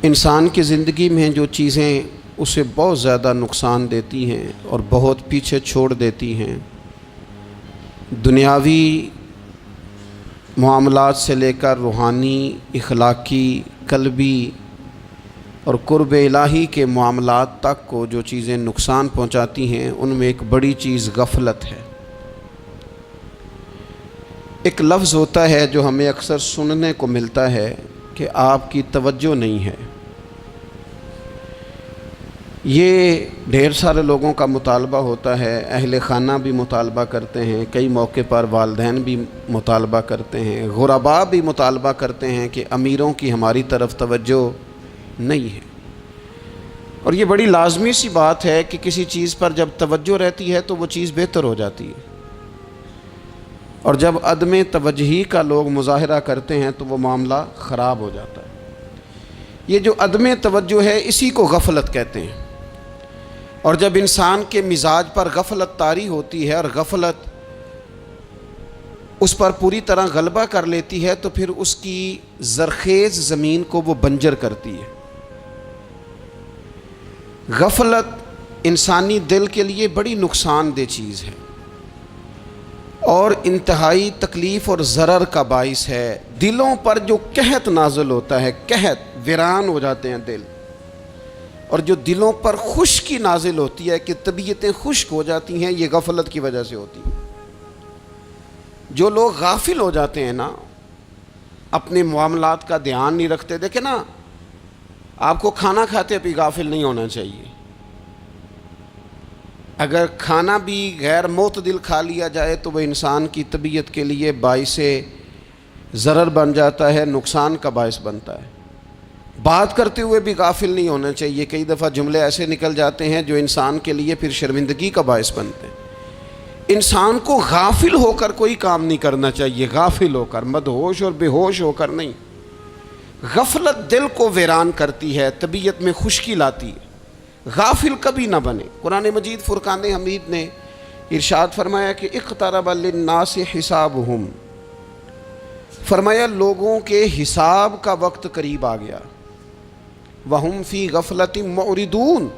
انسان کی زندگی میں جو چیزیں اسے بہت زیادہ نقصان دیتی ہیں اور بہت پیچھے چھوڑ دیتی ہیں، دنیاوی معاملات سے لے کر روحانی، اخلاقی، قلبی اور قرب الہی کے معاملات تک کو جو چیزیں نقصان پہنچاتی ہیں، ان میں ایک بڑی چیز غفلت ہے۔ ایک لفظ ہوتا ہے جو ہمیں اکثر سننے کو ملتا ہے کہ آپ کی توجہ نہیں ہے۔ یہ ڈھیر سارے لوگوں کا مطالبہ ہوتا ہے، اہل خانہ بھی مطالبہ کرتے ہیں، کئی موقع پر والدین بھی مطالبہ کرتے ہیں، غرباء بھی مطالبہ کرتے ہیں کہ امیروں کی ہماری طرف توجہ نہیں ہے۔ اور یہ بڑی لازمی سی بات ہے کہ کسی چیز پر جب توجہ رہتی ہے تو وہ چیز بہتر ہو جاتی ہے، اور جب عدم توجہی کا لوگ مظاہرہ کرتے ہیں تو وہ معاملہ خراب ہو جاتا ہے۔ یہ جو عدم توجہ ہے اسی کو غفلت کہتے ہیں، اور جب انسان کے مزاج پر غفلت طاری ہوتی ہے اور غفلت اس پر پوری طرح غلبہ کر لیتی ہے تو پھر اس کی زرخیز زمین کو وہ بنجر کرتی ہے۔ غفلت انسانی دل کے لیے بڑی نقصان دہ چیز ہے اور انتہائی تکلیف اور ضرر کا باعث ہے۔ دلوں پر جو قحط نازل ہوتا ہے، قحط، ویران ہو جاتے ہیں دل، اور جو دلوں پر خشکی نازل ہوتی ہے کہ طبیعتیں خشک ہو جاتی ہیں، یہ غفلت کی وجہ سے ہوتی ہے۔ جو لوگ غافل ہو جاتے ہیں نا، اپنے معاملات کا دھیان نہیں رکھتے، دیکھیں نا، آپ کو کھانا کھاتے بھی غافل نہیں ہونا چاہیے۔ اگر کھانا بھی غیر معتدل کھا لیا جائے تو وہ انسان کی طبیعت کے لیے باعث ضرر بن جاتا ہے، نقصان کا باعث بنتا ہے۔ بات کرتے ہوئے بھی غافل نہیں ہونا چاہیے، کئی دفعہ جملے ایسے نکل جاتے ہیں جو انسان کے لیے پھر شرمندگی کا باعث بنتے ہیں۔ انسان کو غافل ہو کر کوئی کام نہیں کرنا چاہیے، غافل ہو کر، مدہوش اور بے ہوش ہو کر نہیں۔ غفلت دل کو ویران کرتی ہے، طبیعت میں خشکی لاتی ہے۔ غافل کبھی نہ بنے۔ قرآن مجید فرقان حمید نے ارشاد فرمایا کہ اقترب للناس حسابہم، فرمایا لوگوں کے حساب کا وقت قریب آ گیا، وہم فی غفلۃ معرضون،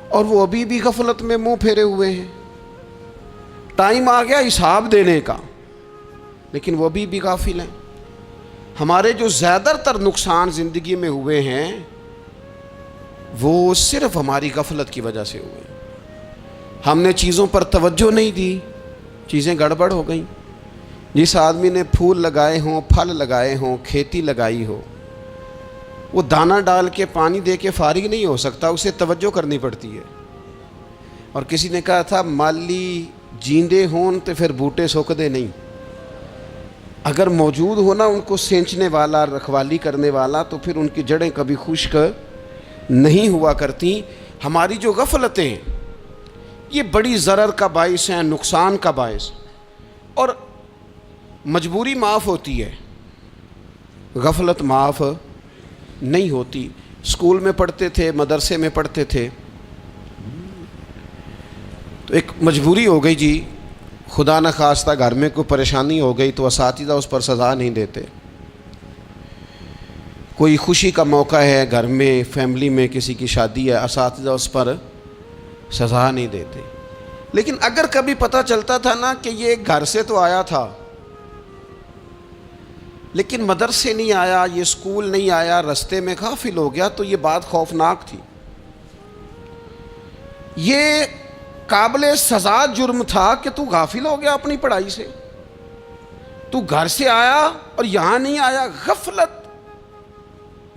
اور وہ ابھی بھی غفلت میں منہ پھیرے ہوئے ہیں۔ ٹائم آ گیا حساب دینے کا، لیکن وہ ابھی بھی غافل ہیں۔ ہمارے جو زیادہ تر نقصان زندگی میں ہوئے ہیں وہ صرف ہماری غفلت کی وجہ سے ہوئے ہیں۔ ہم نے چیزوں پر توجہ نہیں دی، چیزیں گڑبڑ ہو گئیں۔ جس آدمی نے پھول لگائے ہوں، پھل لگائے ہوں، کھیتی لگائی ہو، وہ دانہ ڈال کے پانی دے کے فارغ نہیں ہو سکتا، اسے توجہ کرنی پڑتی ہے۔ اور کسی نے کہا تھا مالی جیندے ہون تو پھر بوٹے سوکدے نہیں، اگر موجود ہونا ان کو سینچنے والا، رکھوالی کرنے والا، تو پھر ان کی جڑیں کبھی خشک نہیں ہوا کرتی۔ ہماری جو غفلتیں ہیں یہ بڑی ضرر کا باعث ہیں، نقصان کا باعث، اور مجبوری معاف ہوتی ہے، غفلت معاف نہیں ہوتی۔ اسکول میں پڑھتے تھے، مدرسے میں پڑھتے تھے، تو ایک مجبوری ہو گئی جی، خدا نخواستہ گھر میں کوئی پریشانی ہو گئی تو اساتذہ اس پر سزا نہیں دیتے۔ کوئی خوشی کا موقع ہے گھر میں، فیملی میں کسی کی شادی ہے، اساتذہ اس پر سزا نہیں دیتے۔ لیکن اگر کبھی پتہ چلتا تھا نا کہ یہ گھر سے تو آیا تھا لیکن مدرسے نہیں آیا، یہ اسکول نہیں آیا، رستے میں غافل ہو گیا، تو یہ بات خوفناک تھی۔ یہ قابل سزا جرم تھا کہ تو غافل ہو گیا اپنی پڑھائی سے، تو گھر سے آیا اور یہاں نہیں آیا۔ غفلت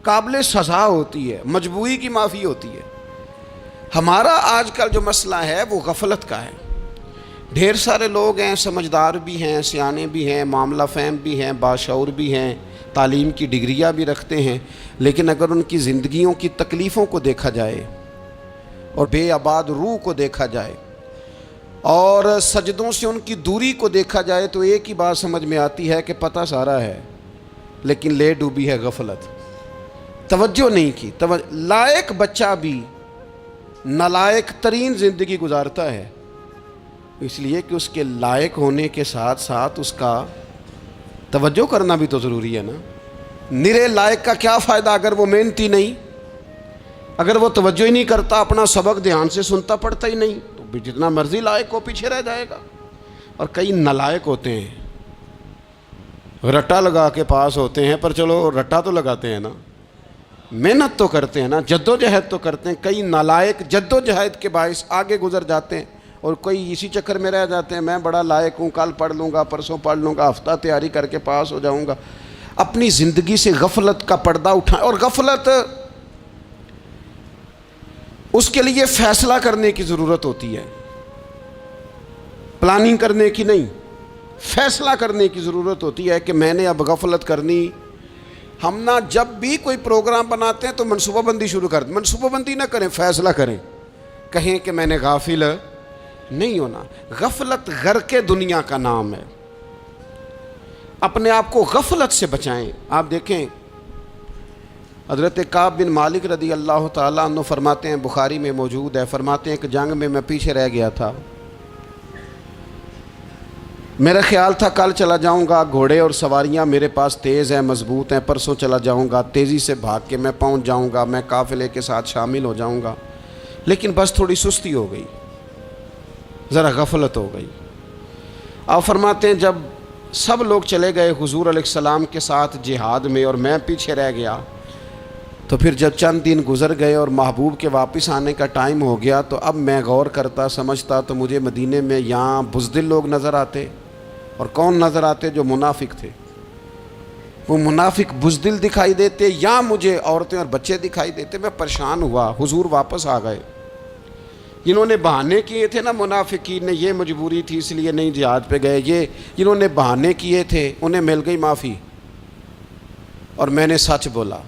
قابل سزا ہوتی ہے، مجبوری کی معافی ہوتی ہے۔ ہمارا آج کل جو مسئلہ ہے وہ غفلت کا ہے۔ ڈھیر سارے لوگ ہیں، سمجھدار بھی ہیں، سیانے بھی ہیں، معاملہ فہم بھی ہیں، باشعور بھی ہیں، تعلیم کی ڈگریاں بھی رکھتے ہیں، لیکن اگر ان کی زندگیوں کی تکلیفوں کو دیکھا جائے اور بے آباد روح کو دیکھا جائے اور سجدوں سے ان کی دوری کو دیکھا جائے تو ایک ہی بات سمجھ میں آتی ہے کہ پتہ سارا ہے لیکن لے ڈوبی ہے غفلت، توجہ نہیں کی۔ لائق بچہ بھی نالائق ترین زندگی گزارتا ہے، اس لیے کہ اس کے لائق ہونے کے ساتھ ساتھ اس کا توجہ کرنا بھی تو ضروری ہے نا۔ نرے لائق کا کیا فائدہ اگر وہ محنتی نہیں، اگر وہ توجہ ہی نہیں کرتا، اپنا سبق دھیان سے سنتا پڑھتا ہی نہیں، تو بھی جتنا مرضی لائق ہو پیچھے رہ جائے گا۔ اور کئی نالائق ہوتے ہیں، رٹا لگا کے پاس ہوتے ہیں، پر چلو رٹا تو لگاتے ہیں نا، محنت تو کرتے ہیں نا، جد و جہد تو کرتے ہیں۔ کئی نالائق جد و جہد کے باعث آگے گزر جاتے ہیں، اور کوئی اسی چکر میں رہ جاتے ہیں، میں بڑا لائق ہوں، کل پڑھ لوں گا، پرسوں پڑھ لوں گا، ہفتہ تیاری کر کے پاس ہو جاؤں گا۔ اپنی زندگی سے غفلت کا پردہ اٹھائیں، اور غفلت اس کے لیے فیصلہ کرنے کی ضرورت ہوتی ہے، پلاننگ کرنے کی نہیں، فیصلہ کرنے کی ضرورت ہوتی ہے کہ میں نے اب غفلت کرنی۔ ہم نہ جب بھی کوئی پروگرام بناتے ہیں تو منصوبہ بندی شروع کر دیں، منصوبہ بندی نہ کریں، فیصلہ کریں، کہیں کہ میں نے غافل نہیں ہونا۔ غفلت غرق دنیا کا نام ہے، اپنے آپ کو غفلت سے بچائیں۔ آپ دیکھیں حضرت کعب بن مالک رضی اللہ تعالیٰ عنہ فرماتے ہیں، بخاری میں موجود ہے، فرماتے ہیں کہ جنگ میں پیچھے رہ گیا تھا، میرا خیال تھا کل چلا جاؤں گا، گھوڑے اور سواریاں میرے پاس تیز ہیں، مضبوط ہیں، پرسوں چلا جاؤں گا، تیزی سے بھاگ کے میں پہنچ جاؤں گا، میں قافلے کے ساتھ شامل ہو جاؤں گا، لیکن بس تھوڑی سستی ہو گئی، ذرا غفلت ہو گئی۔ آپ فرماتے ہیں جب سب لوگ چلے گئے حضور علیہ السلام کے ساتھ جہاد میں اور میں پیچھے رہ گیا، تو پھر جب چند دن گزر گئے اور محبوب کے واپس آنے کا ٹائم ہو گیا، تو اب میں غور کرتا سمجھتا تو مجھے مدینے میں یہاں بزدل لوگ نظر آتے، اور کون نظر آتے؟ جو منافق تھے، وہ منافق بزدل دکھائی دیتے، یا مجھے عورتیں اور بچے دکھائی دیتے۔ میں پریشان ہوا، حضور واپس آ گئے۔ جنہوں نے بہانے کیے تھے نا منافقین نے، یہ مجبوری تھی اس لیے نہیں جہاد پہ گئے، یہ جنہوں نے بہانے کیے تھے انہیں مل گئی معافی، اور میں نے سچ بولا،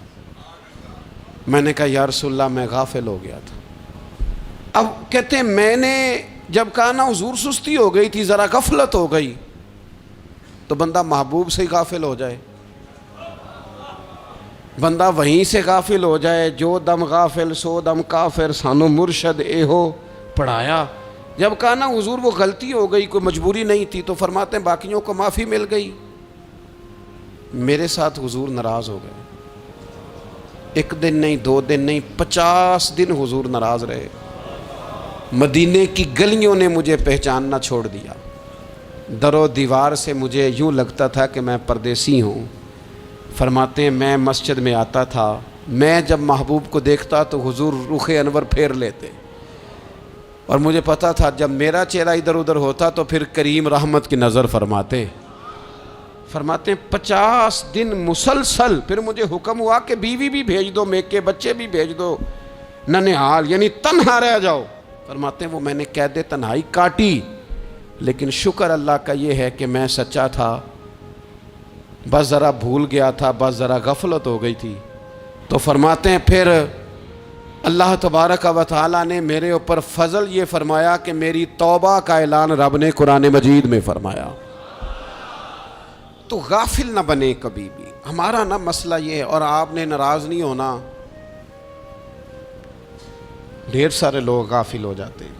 میں نے کہا یا رسول اللہ میں غافل ہو گیا تھا۔ اب کہتے ہیں میں نے جب کہا نا حضور سستی ہو گئی تھی، ذرا غفلت ہو گئی، تو بندہ محبوب سے ہی غافل ہو جائے، بندہ وہیں سے غافل ہو جائے۔ جو دم غافل سو دم کافر، سانو مرشد اے ہو پڑھایا۔ جب کہا نا حضور وہ غلطی ہو گئی، کوئی مجبوری نہیں تھی، تو فرماتے ہیں باقیوں کو معافی مل گئی، میرے ساتھ حضور ناراض ہو گئے۔ ایک دن نہیں، 2 دن نہیں، 50 دن حضور ناراض رہے۔ مدینے کی گلیوں نے مجھے پہچاننا چھوڑ دیا، در و دیوار سے مجھے یوں لگتا تھا کہ میں پردیسی ہوں۔ فرماتے ہیں میں مسجد میں آتا تھا، میں جب محبوب کو دیکھتا تو حضور رخ انور پھیر لیتے، اور مجھے پتا تھا جب میرا چہرہ ادھر ادھر ہوتا تو پھر کریم رحمت کی نظر فرماتے ہیں 50 دن مسلسل۔ پھر مجھے حکم ہوا کہ بیوی بھی بھیج دو، میکے بچے بھی بھیج دو، ننھال یعنی تنہا رہ جاؤ۔ فرماتے ہیں وہ میں نے قید تنہائی کاٹی، لیکن شکر اللہ کا یہ ہے کہ میں سچا تھا، بس ذرا بھول گیا تھا، بس ذرا غفلت ہو گئی تھی۔ تو فرماتے ہیں پھر اللہ تبارک و تعالیٰ نے میرے اوپر فضل یہ فرمایا کہ میری توبہ کا اعلان رب نے قرآن مجید میں فرمایا۔ تو غافل نہ بنے کبھی بھی، ہمارا نا مسئلہ یہ ہے، اور آپ نے ناراض نہیں ہونا، ڈھیر سارے لوگ غافل ہو جاتے ہیں،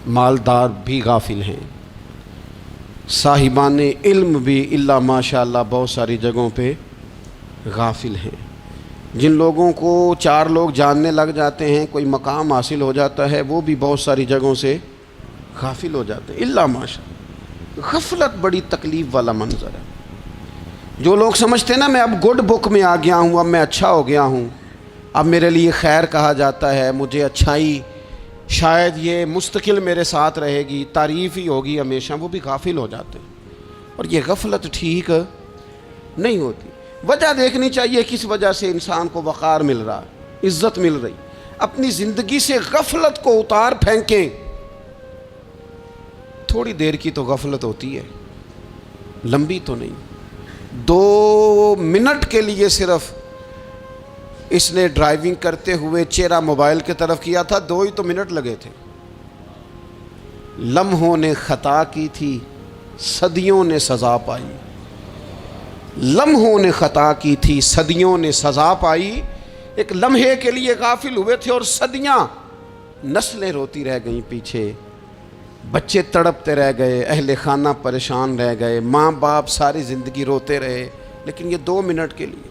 مالدار بھی غافل ہیں، صاحبان علم بھی الا ماشاء اللہ بہت ساری جگہوں پہ غافل ہیں۔ جن لوگوں کو 4 لوگ جاننے لگ جاتے ہیں، کوئی مقام حاصل ہو جاتا ہے، وہ بھی بہت ساری جگہوں سے غافل ہو جاتے ہیں الا ماشاء اللہ۔ غفلت بڑی تکلیف والا منظر ہے۔ جو لوگ سمجھتے ہیں نا میں اب گڈ بک میں آ گیا ہوں، اب میں اچھا ہو گیا ہوں، اب میرے لیے خیر کہا جاتا ہے، مجھے اچھائی شاید یہ مستقل میرے ساتھ رہے گی، تعریف ہی ہوگی ہمیشہ، وہ بھی غافل ہو جاتے ہیں۔ اور یہ غفلت ٹھیک نہیں ہوتی۔ وجہ دیکھنی چاہیے کس وجہ سے انسان کو وقار مل رہا ہے، عزت مل رہی۔ اپنی زندگی سے غفلت کو اتار پھینکیں۔ تھوڑی دیر کی تو غفلت ہوتی ہے، لمبی تو نہیں۔ 2 منٹ کے لیے صرف اس نے ڈرائیونگ کرتے ہوئے چہرہ موبائل کی طرف کیا تھا، 2 ہی تو منٹ لگے تھے۔ لمحوں نے خطا کی تھی، صدیوں نے سزا پائی۔ لمحوں نے خطا کی تھی، صدیوں نے سزا پائی۔ ایک لمحے کے لیے غافل ہوئے تھے اور صدیاں، نسلیں روتی رہ گئیں پیچھے۔ بچے تڑپتے رہ گئے، اہل خانہ پریشان رہ گئے، ماں باپ ساری زندگی روتے رہے، لیکن یہ 2 منٹ کے لیے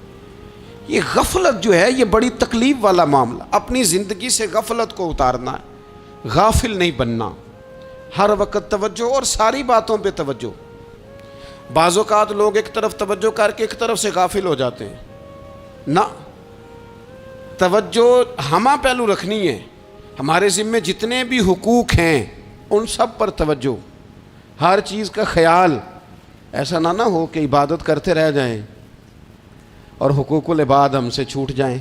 یہ غفلت جو ہے یہ بڑی تکلیف والا معاملہ. اپنی زندگی سے غفلت کو اتارنا ہے، غافل نہیں بننا، ہر وقت توجہ اور ساری باتوں پہ توجہ. بعض اوقات لوگ ایک طرف توجہ کر کے ایک طرف سے غافل ہو جاتے ہیں. نہ، توجہ ہمہ پہلو رکھنی ہے. ہمارے ذمے جتنے بھی حقوق ہیں ان سب پر توجہ، ہر چیز کا خیال. ایسا نہ ہو کہ عبادت کرتے رہ جائیں اور حقوق العباد ہم سے چھوٹ جائیں،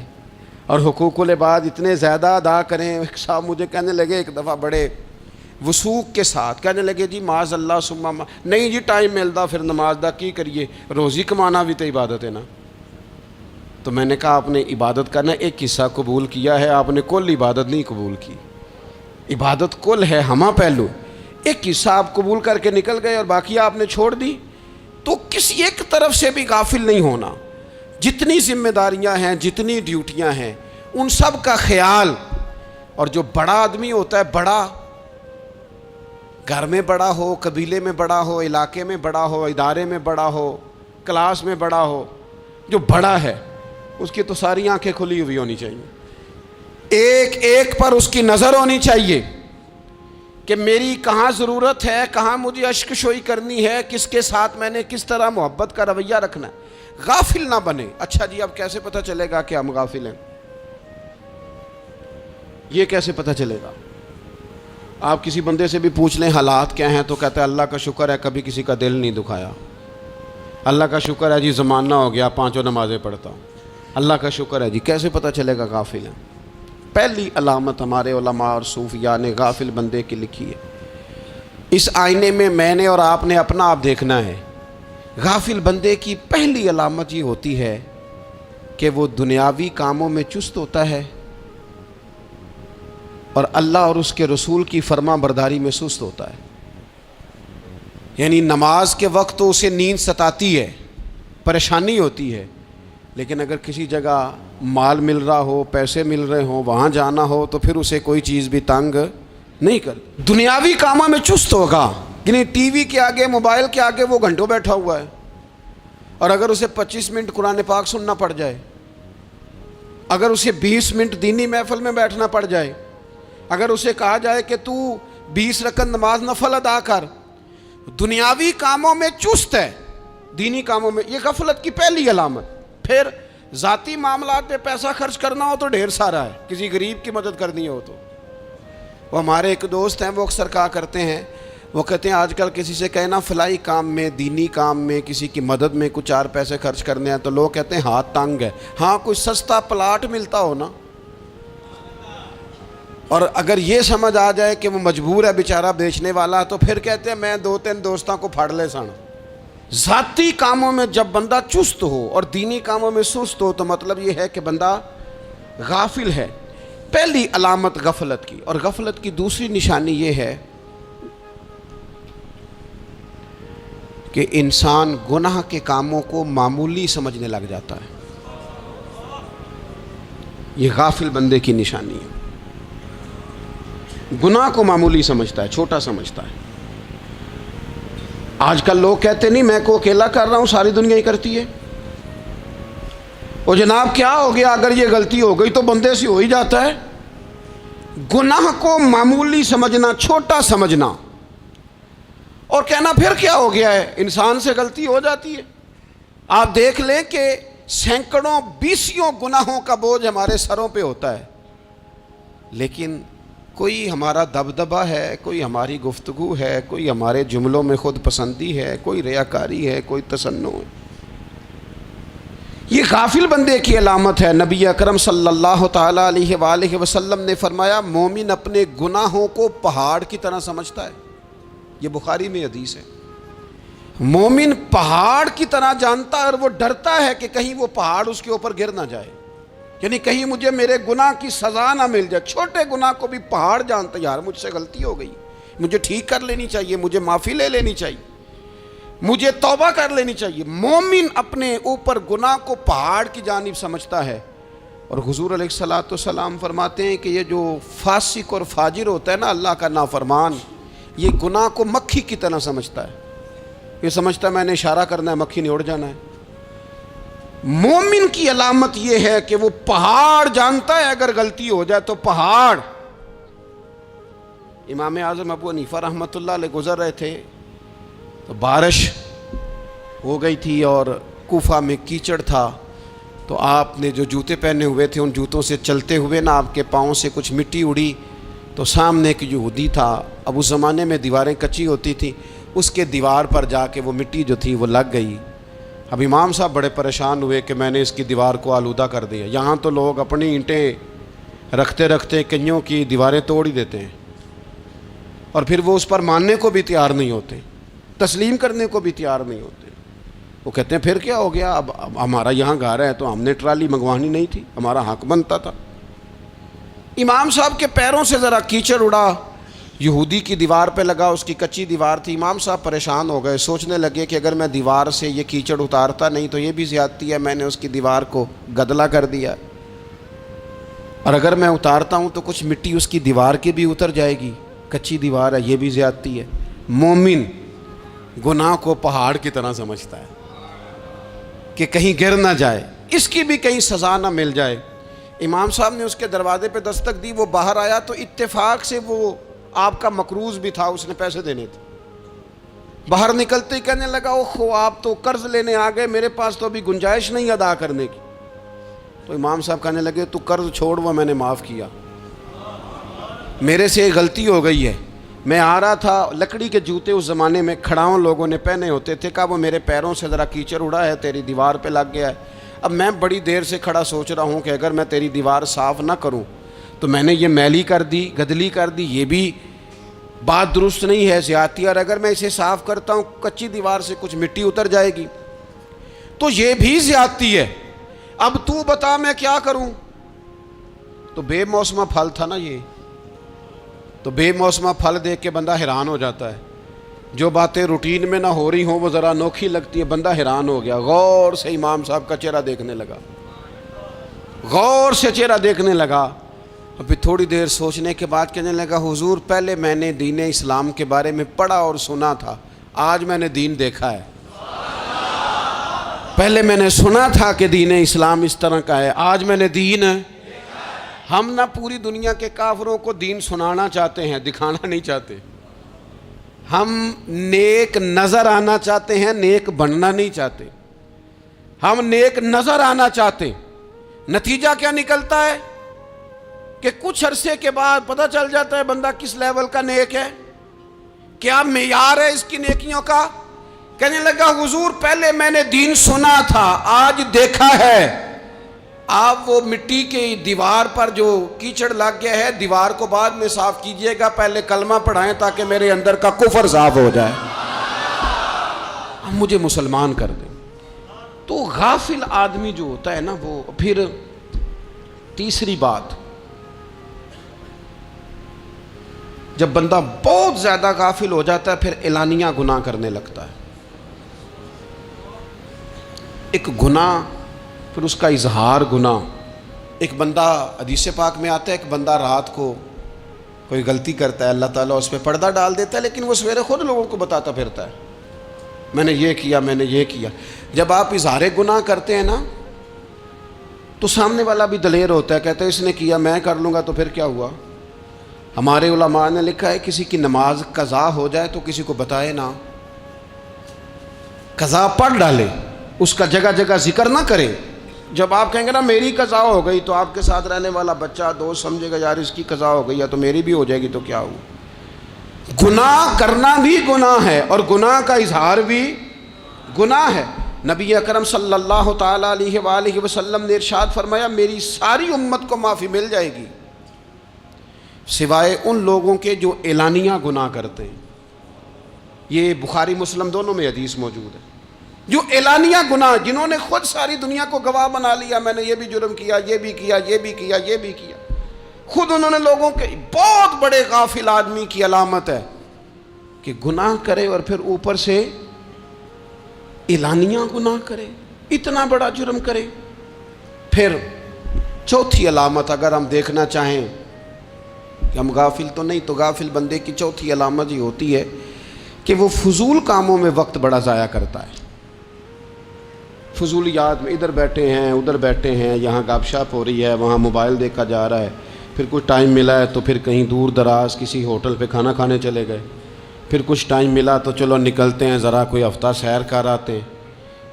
اور حقوق العباد اتنے زیادہ ادا کریں. ایک صاحب مجھے کہنے لگے ایک دفعہ بڑے وثوق کے ساتھ کہنے لگے جی معاذ اللہ ثم نہیں جی ٹائم ملتا پھر نماز دا کی کریے، روزی کمانا بھی تو عبادت ہے نا. تو میں نے کہا آپ نے عبادت کرنا ایک حصہ قبول کیا ہے، آپ نے کل عبادت نہیں قبول کی. عبادت کل ہے، ہمہ پہلو. ایک حصہ آپ قبول کر کے نکل گئے اور باقی آپ نے چھوڑ دی. تو کسی ایک طرف سے بھی غافل نہیں ہونا. جتنی ذمہ داریاں ہیں، جتنی ڈیوٹیاں ہیں، ان سب کا خیال. اور جو بڑا آدمی ہوتا ہے، بڑا گھر میں بڑا ہو، قبیلے میں بڑا ہو، علاقے میں بڑا ہو، ادارے میں بڑا ہو، کلاس میں بڑا ہو، جو بڑا ہے اس کی تو ساری آنکھیں کھلی ہوئی ہونی چاہیے. ایک ایک پر اس کی نظر ہونی چاہیے کہ میری کہاں ضرورت ہے، کہاں مجھے اشک شوئی کرنی ہے، کس کے ساتھ میں نے کس طرح محبت کا رویہ رکھنا ہے. غافل نہ بنے. اچھا جی اب کیسے پتہ چلے گا کہ ہم غافل ہیں؟ یہ کیسے پتہ چلے گا؟ آپ کسی بندے سے بھی پوچھ لیں حالات کیا ہیں تو کہتا ہے اللہ کا شکر ہے کبھی کسی کا دل نہیں دکھایا، اللہ کا شکر ہے جی زمانہ ہو گیا 5 نمازیں پڑھتا ہوں، اللہ کا شکر ہے جی. کیسے پتہ چلے گا غافل ہیں؟ پہلی علامت ہمارے علماء اور صوفیاء نے غافل بندے کی لکھی ہے. اس آئینے میں نے اور آپ نے اپنا آپ دیکھنا ہے. غافل بندے کی پہلی علامت یہ ہوتی ہے کہ وہ دنیاوی کاموں میں چست ہوتا ہے اور اللہ اور اس کے رسول کی فرما برداری میں سست ہوتا ہے. یعنی نماز کے وقت تو اسے نیند ستاتی ہے، پریشانی ہوتی ہے، لیکن اگر کسی جگہ مال مل رہا ہو، پیسے مل رہے ہوں، وہاں جانا ہو تو پھر اسے کوئی چیز بھی تنگ نہیں کر. دنیاوی کاموں میں چست ہوگا، یعنی ٹی وی کے آگے، موبائل کے آگے وہ گھنٹوں بیٹھا ہوا ہے. اور اگر اسے 25 منٹ قرآن پاک سننا پڑ جائے، اگر اسے 20 منٹ دینی محفل میں بیٹھنا پڑ جائے، اگر اسے کہا جائے کہ تو 20 رکعت نماز نفل ادا کر، دنیاوی کاموں میں چست ہے، دینی کاموں میں، یہ غفلت کی پہلی علامت. پھر ذاتی معاملات پہ پیسہ خرچ کرنا ہو تو ڈھیر سارا ہے، کسی غریب کی مدد کرنی ہو تو. وہ ہمارے ایک دوست ہیں، وہ اکثر کہا کرتے ہیں، وہ کہتے ہیں آج کل کسی سے کہنا فلائی کام میں، دینی کام میں، کسی کی مدد میں کچھ 4 پیسے خرچ کرنے ہیں تو لوگ کہتے ہیں ہاتھ تنگ ہے. ہاں کوئی سستا پلاٹ ملتا ہو نا، اور اگر یہ سمجھ آ جائے کہ وہ مجبور ہے بیچارہ بیچنے والا، تو پھر کہتے ہیں میں 2-3 دوستوں کو پھاڑ لے سن. ذاتی کاموں میں جب بندہ چست ہو اور دینی کاموں میں سست ہو تو مطلب یہ ہے کہ بندہ غافل ہے. پہلی علامت غفلت کی. اور غفلت کی دوسری نشانی یہ ہے کہ انسان گناہ کے کاموں کو معمولی سمجھنے لگ جاتا ہے. یہ غافل بندے کی نشانی ہے. گناہ کو معمولی سمجھتا ہے، چھوٹا سمجھتا ہے. آج کل لوگ کہتے نہیں میں کو اکیلا کر رہا ہوں، ساری دنیا ہی کرتی ہے. اور جناب کیا ہو گیا اگر یہ غلطی ہو گئی تو بندے سے ہو ہی جاتا ہے. گناہ کو معمولی سمجھنا، چھوٹا سمجھنا اور کہنا پھر کیا ہو گیا ہے، انسان سے غلطی ہو جاتی ہے. آپ دیکھ لیں کہ سینکڑوں بیسیوں گناہوں کا بوجھ ہمارے سروں پہ ہوتا ہے، لیکن کوئی ہمارا دبدبہ ہے، کوئی ہماری گفتگو ہے، کوئی ہمارے جملوں میں خود پسندی ہے، کوئی ریاکاری ہے، کوئی تصنع ہے. یہ غافل بندے کی علامت ہے. نبی اکرم صلی اللہ تعالیٰ علیہ وآلہ وسلم نے فرمایا مومن اپنے گناہوں کو پہاڑ کی طرح سمجھتا ہے. یہ بخاری میں حدیث ہے. مومن پہاڑ کی طرح جانتا ہے اور وہ ڈرتا ہے کہ کہیں وہ پہاڑ اس کے اوپر گر نہ جائے، یعنی کہیں مجھے میرے گناہ کی سزا نہ مل جائے. چھوٹے گناہ کو بھی پہاڑ جانتا ہے، یار مجھ سے غلطی ہو گئی، مجھے ٹھیک کر لینی چاہیے، مجھے معافی لے لینی چاہیے، مجھے توبہ کر لینی چاہیے. مومن اپنے اوپر گناہ کو پہاڑ کی جانب سمجھتا ہے. اور حضور علیہ الصلوۃ والسلام فرماتے ہیں کہ یہ جو فاسق اور فاجر ہوتا ہے نا، اللہ کا نافرمان، یہ گناہ کو مکھی کی طرح سمجھتا ہے، یہ سمجھتا ہے میں نے اشارہ کرنا ہے مکھی نے اڑ جانا ہے۔ مومن کی علامت یہ ہے کہ وہ پہاڑ جانتا ہے اگر غلطی ہو جائے تو پہاڑ۔ امام اعظم ابو حنیفہ رحمۃ اللہ علیہ گزر رہے تھے تو بارش ہو گئی تھی اور کوفہ میں کیچڑ تھا، تو آپ نے جو جوتے پہنے ہوئے تھے ان جوتوں سے چلتے ہوئے نا آپ کے پاؤں سے کچھ مٹی اڑی، تو سامنے ایک یہودی تھا، اب اس زمانے میں دیواریں کچی ہوتی تھیں، اس کے دیوار پر جا کے وہ مٹی جو تھی وہ لگ گئی۔ اب امام صاحب بڑے پریشان ہوئے کہ میں نے اس کی دیوار کو آلودہ کر دیا۔ یہاں تو لوگ اپنی اینٹیں رکھتے رکھتے کئیوں کی دیواریں توڑ ہی دیتے ہیں، اور پھر وہ اس پر ماننے کو بھی تیار نہیں ہوتے، تسلیم کرنے کو بھی تیار نہیں ہوتے۔ وہ کہتے ہیں پھر کیا ہو گیا، اب ہمارا یہاں گھر ہے تو ہم نے ٹرالی منگوانی نہیں تھی، ہمارا حق بنتا تھا۔ امام صاحب کے پیروں سے ذرا کیچڑ اڑا، یہودی کی دیوار پہ لگا، اس کی کچی دیوار تھی۔ امام صاحب پریشان ہو گئے، سوچنے لگے کہ اگر میں دیوار سے یہ کیچڑ اتارتا نہیں تو یہ بھی زیادتی ہے، میں نے اس کی دیوار کو گدلا کر دیا، اور اگر میں اتارتا ہوں تو کچھ مٹی اس کی دیوار کی بھی اتر جائے گی، کچی دیوار ہے، یہ بھی زیادتی ہے۔ مومن گناہ کو پہاڑ کی طرح سمجھتا ہے کہ کہیں گر نہ جائے، اس کی بھی کہیں سزا نہ مل جائے۔ امام صاحب نے اس کے دروازے پہ دستک دی، وہ باہر آیا تو اتفاق سے وہ آپ کا مقروض بھی تھا، اس نے پیسے دینے تھے۔ باہر نکلتے ہی کہنے لگا اوہ آپ تو قرض لینے آ گئے، میرے پاس تو ابھی گنجائش نہیں ادا کرنے کی۔ تو امام صاحب کہنے لگے تو قرض چھوڑ، وہ میں نے معاف کیا، میرے سے غلطی ہو گئی ہے، میں آ رہا تھا، لکڑی کے جوتے اس زمانے میں کھڑاؤں لوگوں نے پہنے ہوتے تھے، کہا وہ میرے پیروں سے ذرا کیچڑ اڑا ہے، تیری دیوار پہ لگ گیا ہے۔ اب میں بڑی دیر سے کھڑا سوچ رہا ہوں کہ اگر میں تیری دیوار صاف نہ کروں تو میں نے یہ میلی کر دی، گدلی کر دی، یہ بھی بات درست نہیں ہے، زیادتی، اور اگر میں اسے صاف کرتا ہوں کچی دیوار سے کچھ مٹی اتر جائے گی تو یہ بھی زیادتی ہے، اب تو بتا میں کیا کروں۔ تو بے موسمہ پھل تھا نا یہ، تو بے موسمہ پھل دیکھ کے بندہ حیران ہو جاتا ہے، جو باتیں روٹین میں نہ ہو رہی ہوں وہ ذرا انوکھی لگتی ہے، بندہ حیران ہو گیا، غور سے امام صاحب کا چہرہ دیکھنے لگا، غور سے چہرہ دیکھنے لگا، اور پھر تھوڑی دیر سوچنے کے بعد کہنے لگا حضور پہلے میں نے دین اسلام کے بارے میں پڑھا اور سنا تھا، آج میں نے دین دیکھا ہے۔ پہلے میں نے سنا تھا کہ دین اسلام اس طرح کا ہے، آج میں نے دین ہم نہ پوری دنیا کے کافروں کو دین سنانا چاہتے ہیں، دکھانا نہیں چاہتے، ہم نیک نظر آنا چاہتے ہیں، نیک بننا نہیں چاہتے، ہم نیک نظر آنا چاہتے ہیں۔ نتیجہ کیا نکلتا ہے کہ کچھ عرصے کے بعد پتہ چل جاتا ہے بندہ کس لیول کا نیک ہے، کیا معیار ہے اس کی نیکیوں کا۔ کہنے لگا حضور پہلے میں نے دین سنا تھا، آج دیکھا ہے۔ آپ وہ مٹی کی دیوار پر جو کیچڑ لگ گیا ہے، دیوار کو بعد میں صاف کیجئے گا، پہلے کلمہ پڑھائیں تاکہ میرے اندر کا کفر صاف ہو جائے، مجھے مسلمان کر دیں۔ تو غافل آدمی جو ہوتا ہے نا، وہ پھر تیسری بات، جب بندہ بہت زیادہ غافل ہو جاتا ہے پھر اعلانیہ گناہ کرنے لگتا ہے۔ ایک گناہ پھر اس کا اظہار گناہ، ایک بندہ حدیث پاک میں آتا ہے، ایک بندہ رات کو کوئی غلطی کرتا ہے، اللہ تعالیٰ اس پہ پردہ ڈال دیتا ہے، لیکن وہ سویرے خود لوگوں کو بتاتا پھرتا ہے میں نے یہ کیا، میں نے یہ کیا۔ جب آپ اظہار گناہ کرتے ہیں نا تو سامنے والا بھی دلیر ہوتا ہے، کہتا ہے اس نے کیا میں کر لوں گا تو پھر کیا ہوا۔ ہمارے علماء نے لکھا ہے کسی کی نماز قضا ہو جائے تو کسی کو بتائے نہ، قضا پڑھ ڈالے، اس کا جگہ جگہ ذکر نہ کرے۔ جب آپ کہیں گے نا میری قضا ہو گئی تو آپ کے ساتھ رہنے والا بچہ دوست سمجھے گا یار اس کی قضا ہو گئی ہے تو میری بھی ہو جائے گی تو کیا ہوا۔ گناہ کرنا بھی گناہ ہے اور گناہ کا اظہار بھی گناہ ہے۔ نبی اکرم صلی اللہ تعالیٰ علیہ وآلہ وسلم نے ارشاد فرمایا میری ساری امت کو معافی مل جائے گی سوائے ان لوگوں کے جو اعلانیہ گناہ کرتے ہیں۔ یہ بخاری مسلم دونوں میں حدیث موجود ہے۔ جو اعلانیہ گناہ، جنہوں نے خود ساری دنیا کو گواہ بنا لیا، میں نے یہ بھی جرم کیا، یہ بھی کیا، یہ بھی کیا، یہ بھی کیا، خود انہوں نے لوگوں کے، بہت بڑے غافل آدمی کی علامت ہے کہ گناہ کرے اور پھر اوپر سے اعلانیہ گناہ کرے، اتنا بڑا جرم کرے۔ پھر چوتھی علامت اگر ہم دیکھنا چاہیں کہ ہم غافل تو نہیں. تو غافل بندے کی چوتھی علامت یہ ہوتی ہے کہ وہ فضول کاموں میں وقت بڑا ضائع کرتا ہے. فضولیات میں ادھر بیٹھے ہیں ادھر بیٹھے ہیں, یہاں گپ شپ ہو رہی ہے, وہاں موبائل دیکھا جا رہا ہے, پھر کچھ ٹائم ملا ہے تو پھر کہیں دور دراز کسی ہوٹل پہ کھانا کھانے چلے گئے, پھر کچھ ٹائم ملا تو چلو نکلتے ہیں ذرا کوئی ہفتہ سیر کر آتے ہیں,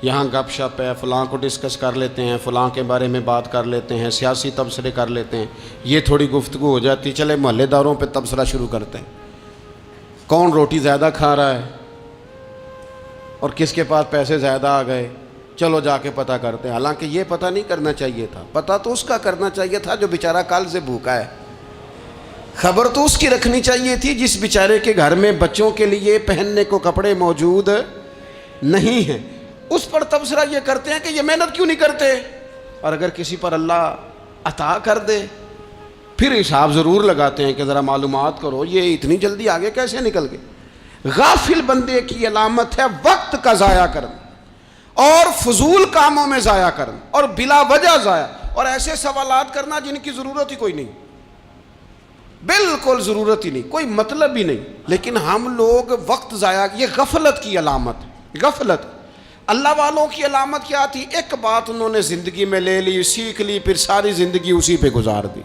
یہاں گپ شپ ہے, فلاں کو ڈسکس کر لیتے ہیں, فلاں کے بارے میں بات کر لیتے ہیں, سیاسی تبصرے کر لیتے ہیں, یہ تھوڑی گفتگو ہو جاتی, چلے محلے داروں پہ تبصرہ شروع کرتے ہیں, کون روٹی زیادہ کھا رہا ہے اور کس کے پاس پیسے زیادہ آ گئے, چلو جا کے پتہ کرتے ہیں. حالانکہ یہ پتہ نہیں کرنا چاہیے تھا, پتہ تو اس کا کرنا چاہیے تھا جو بیچارہ کل سے بھوکا ہے. خبر تو اس کی رکھنی چاہیے تھی جس بیچارے کے گھر میں بچوں کے لیے پہننے کو کپڑے موجود نہیں ہیں. اس پر تبصرہ یہ کرتے ہیں کہ یہ محنت کیوں نہیں کرتے, اور اگر کسی پر اللہ عطا کر دے پھر حساب ضرور لگاتے ہیں کہ ذرا معلومات کرو یہ اتنی جلدی آگے کیسے نکل گئے. غافل بندے کی علامت ہے وقت کا ضائع کرنا اور فضول کاموں میں ضائع کرنا اور بلا وجہ ضائع, اور ایسے سوالات کرنا جن کی ضرورت ہی کوئی نہیں, بالکل ضرورت ہی نہیں, کوئی مطلب ہی نہیں, لیکن ہم لوگ وقت ضائع. یہ غفلت کی علامت. غفلت اللہ والوں کی علامت کیا تھی؟ ایک بات انہوں نے زندگی میں لے لی, سیکھ لی, پھر ساری زندگی اسی پہ گزار دی.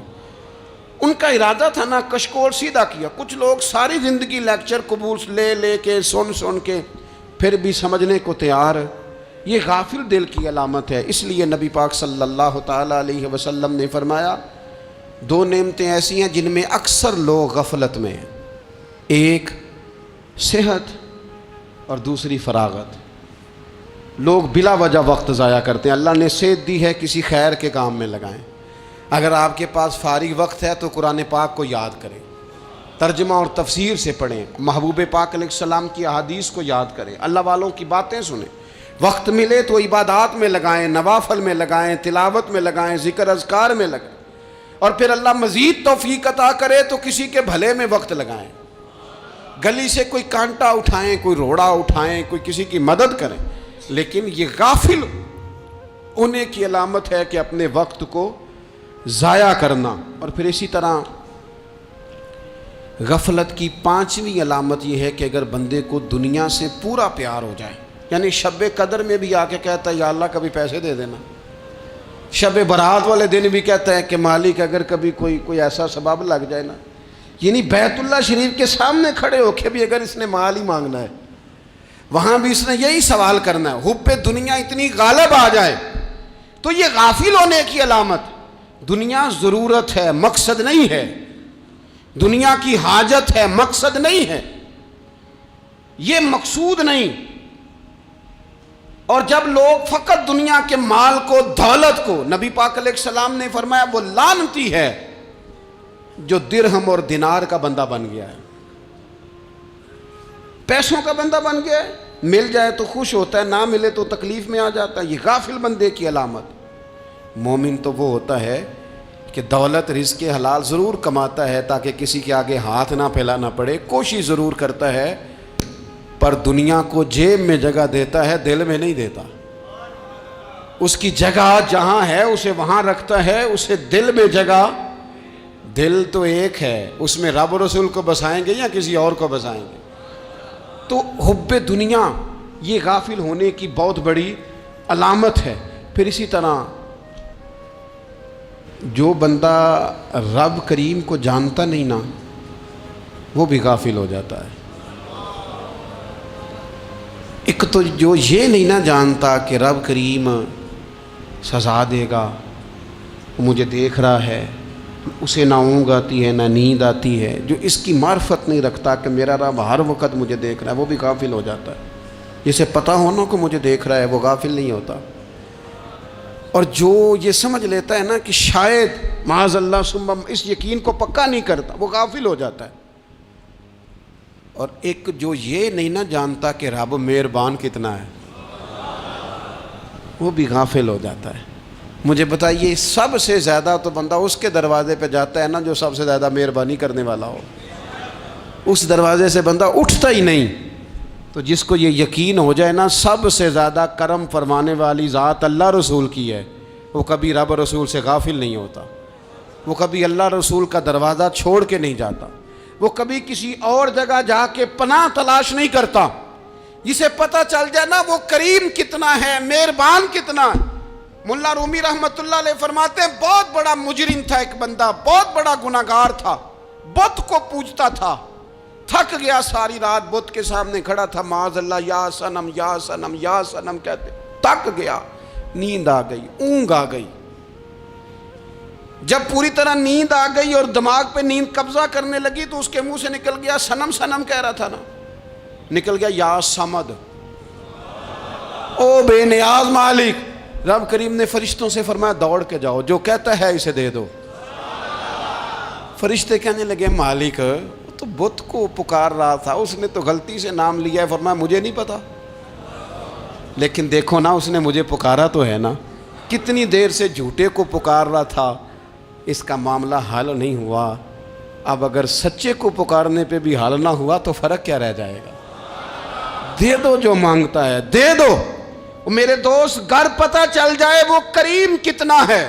ان کا ارادہ تھا نا کشکول سیدھا کیا. کچھ لوگ ساری زندگی لیکچر قبول لے کے سن کے پھر بھی سمجھنے کو تیار. یہ غافل دل کی علامت ہے. اس لیے نبی پاک صلی اللہ تعالی علیہ وسلم نے فرمایا دو نعمتیں ایسی ہیں جن میں اکثر لوگ غفلت میں ہیں, ایک صحت اور دوسری فراغت. لوگ بلا وجہ وقت ضائع کرتے ہیں. اللہ نے صحت دی ہے, کسی خیر کے کام میں لگائیں. اگر آپ کے پاس فارغ وقت ہے تو قرآن پاک کو یاد کریں, ترجمہ اور تفسیر سے پڑھیں, محبوب پاک علیہ السلام کی احادیث کو یاد کریں, اللہ والوں کی باتیں سنیں. وقت ملے تو عبادات میں لگائیں, نوافل میں لگائیں, تلاوت میں لگائیں, ذکر اذکار میں لگائیں, اور پھر اللہ مزید توفیق عطا کرے تو کسی کے بھلے میں وقت لگائیں. گلی سے کوئی کانٹا اٹھائیں, کوئی روڑا اٹھائیں, کوئی کسی کی مدد کریں. لیکن یہ غافل ہونے کی علامت ہے کہ اپنے وقت کو ضائع کرنا. اور پھر اسی طرح غفلت کی پانچویں علامت یہ ہے کہ اگر بندے کو دنیا سے پورا پیار ہو جائے, یعنی شب قدر میں بھی آ کے کہتا ہے یا اللہ کبھی پیسے دے دینا, شب برات والے دن بھی کہتا ہے کہ مالک اگر کبھی کوئی ایسا سبب لگ جائے نا, یعنی بیت اللہ شریف کے سامنے کھڑے ہو کے بھی اگر اس نے مال ہی مانگنا ہے وہاں بھی اس نے یہی سوال کرنا ہے, حب دنیا اتنی غالب آ جائے. تو یہ غافل ہونے کی علامت. دنیا ضرورت ہے, مقصد نہیں ہے. دنیا کی حاجت ہے, مقصد نہیں ہے. یہ مقصود نہیں. اور جب لوگ فقط دنیا کے مال کو, دولت کو, نبی پاک علیہ السلام نے فرمایا وہ لعنتی ہے جو درہم اور دینار کا بندہ بن گیا ہے, پیسوں کا بندہ بن گیا ہے. مل جائے تو خوش ہوتا ہے, نہ ملے تو تکلیف میں آ جاتا ہے. یہ غافل بندے کی علامت. مومن تو وہ ہوتا ہے کہ دولت رزق حلال ضرور کماتا ہے تاکہ کسی کے آگے ہاتھ نہ پھیلانا پڑے, کوشش ضرور کرتا ہے, پر دنیا کو جیب میں جگہ دیتا ہے, دل میں نہیں دیتا. اس کی جگہ جہاں ہے اسے وہاں رکھتا ہے, اسے دل میں جگہ. دل تو ایک ہے, اس میں رب و رسول کو بسائیں گے یا کسی اور کو بسائیں گے. تو حب دنیا یہ غافل ہونے کی بہت بڑی علامت ہے. پھر اسی طرح جو بندہ رب کریم کو جانتا نہیں نا وہ بھی غافل ہو جاتا ہے. ایک تو جو یہ نہیں نہ جانتا کہ رب کریم سزا دے گا, مجھے دیکھ رہا ہے, اسے نہ اونگ آتی ہے نہ نیند آتی ہے, جو اس کی معرفت نہیں رکھتا کہ میرا رب ہر وقت مجھے دیکھ رہا ہے, وہ بھی غافل ہو جاتا ہے. جسے پتہ ہونا کہ مجھے دیکھ رہا ہے وہ غافل نہیں ہوتا. اور جو یہ سمجھ لیتا ہے نا کہ شاید معاذ اللہ ثم اس یقین کو پکا نہیں کرتا, وہ غافل ہو جاتا ہے. اور ایک جو یہ نہیں نہ جانتا کہ رب مہربان کتنا ہے وہ بھی غافل ہو جاتا ہے. مجھے بتائیے سب سے زیادہ تو بندہ اس کے دروازے پہ جاتا ہے نا جو سب سے زیادہ مہربانی کرنے والا ہو, اس دروازے سے بندہ اٹھتا ہی نہیں. تو جس کو یہ یقین ہو جائے نا سب سے زیادہ کرم فرمانے والی ذات اللہ رسول کی ہے, وہ کبھی رب رسول سے غافل نہیں ہوتا. وہ کبھی اللہ رسول کا دروازہ چھوڑ کے نہیں جاتا، وہ کبھی کسی اور جگہ جا کے پناہ تلاش نہیں کرتا۔ جسے پتہ چل جائے نا وہ کریم کتنا ہے، مہربان کتنا ہے۔ ملا رومی رحمت اللہ علیہ فرماتے ہیں بہت بڑا مجرم تھا ایک بندہ، بہت بڑا گناہگار تھا، بت کو پوجتا تھا، تھک گیا ساری رات بت کے سامنے کھڑا تھا، معاذ اللہ یا صنم یا صنم یا صنم کہتے، تھک گیا، نیند آ گئی، اونگ آ گئی۔ جب پوری طرح نیند آ گئی اور دماغ پہ نیند قبضہ کرنے لگی تو اس کے منہ سے نکل گیا، صنم صنم کہہ رہا تھا نا، نکل گیا یا صمد، او بے نیاز مالک۔ رب کریم نے فرشتوں سے فرمایا دوڑ کے جاؤ، جو کہتا ہے اسے دے دو۔ فرشتے کہنے لگے مالک وہ تو بت کو پکار رہا تھا، اس نے تو غلطی سے نام لیا ہے۔ فرمایا مجھے نہیں پتا، لیکن دیکھو نا اس نے مجھے پکارا تو ہے نا، کتنی دیر سے جھوٹے کو پکار رہا تھا، اس کا معاملہ حل نہیں ہوا۔ اب اگر سچے کو پکارنے پہ بھی حل نہ ہوا تو فرق کیا رہ جائے گا؟ دے دو جو مانگتا ہے، دے دو۔ میرے دوست گھر پتہ چل جائے وہ کریم کتنا ہے،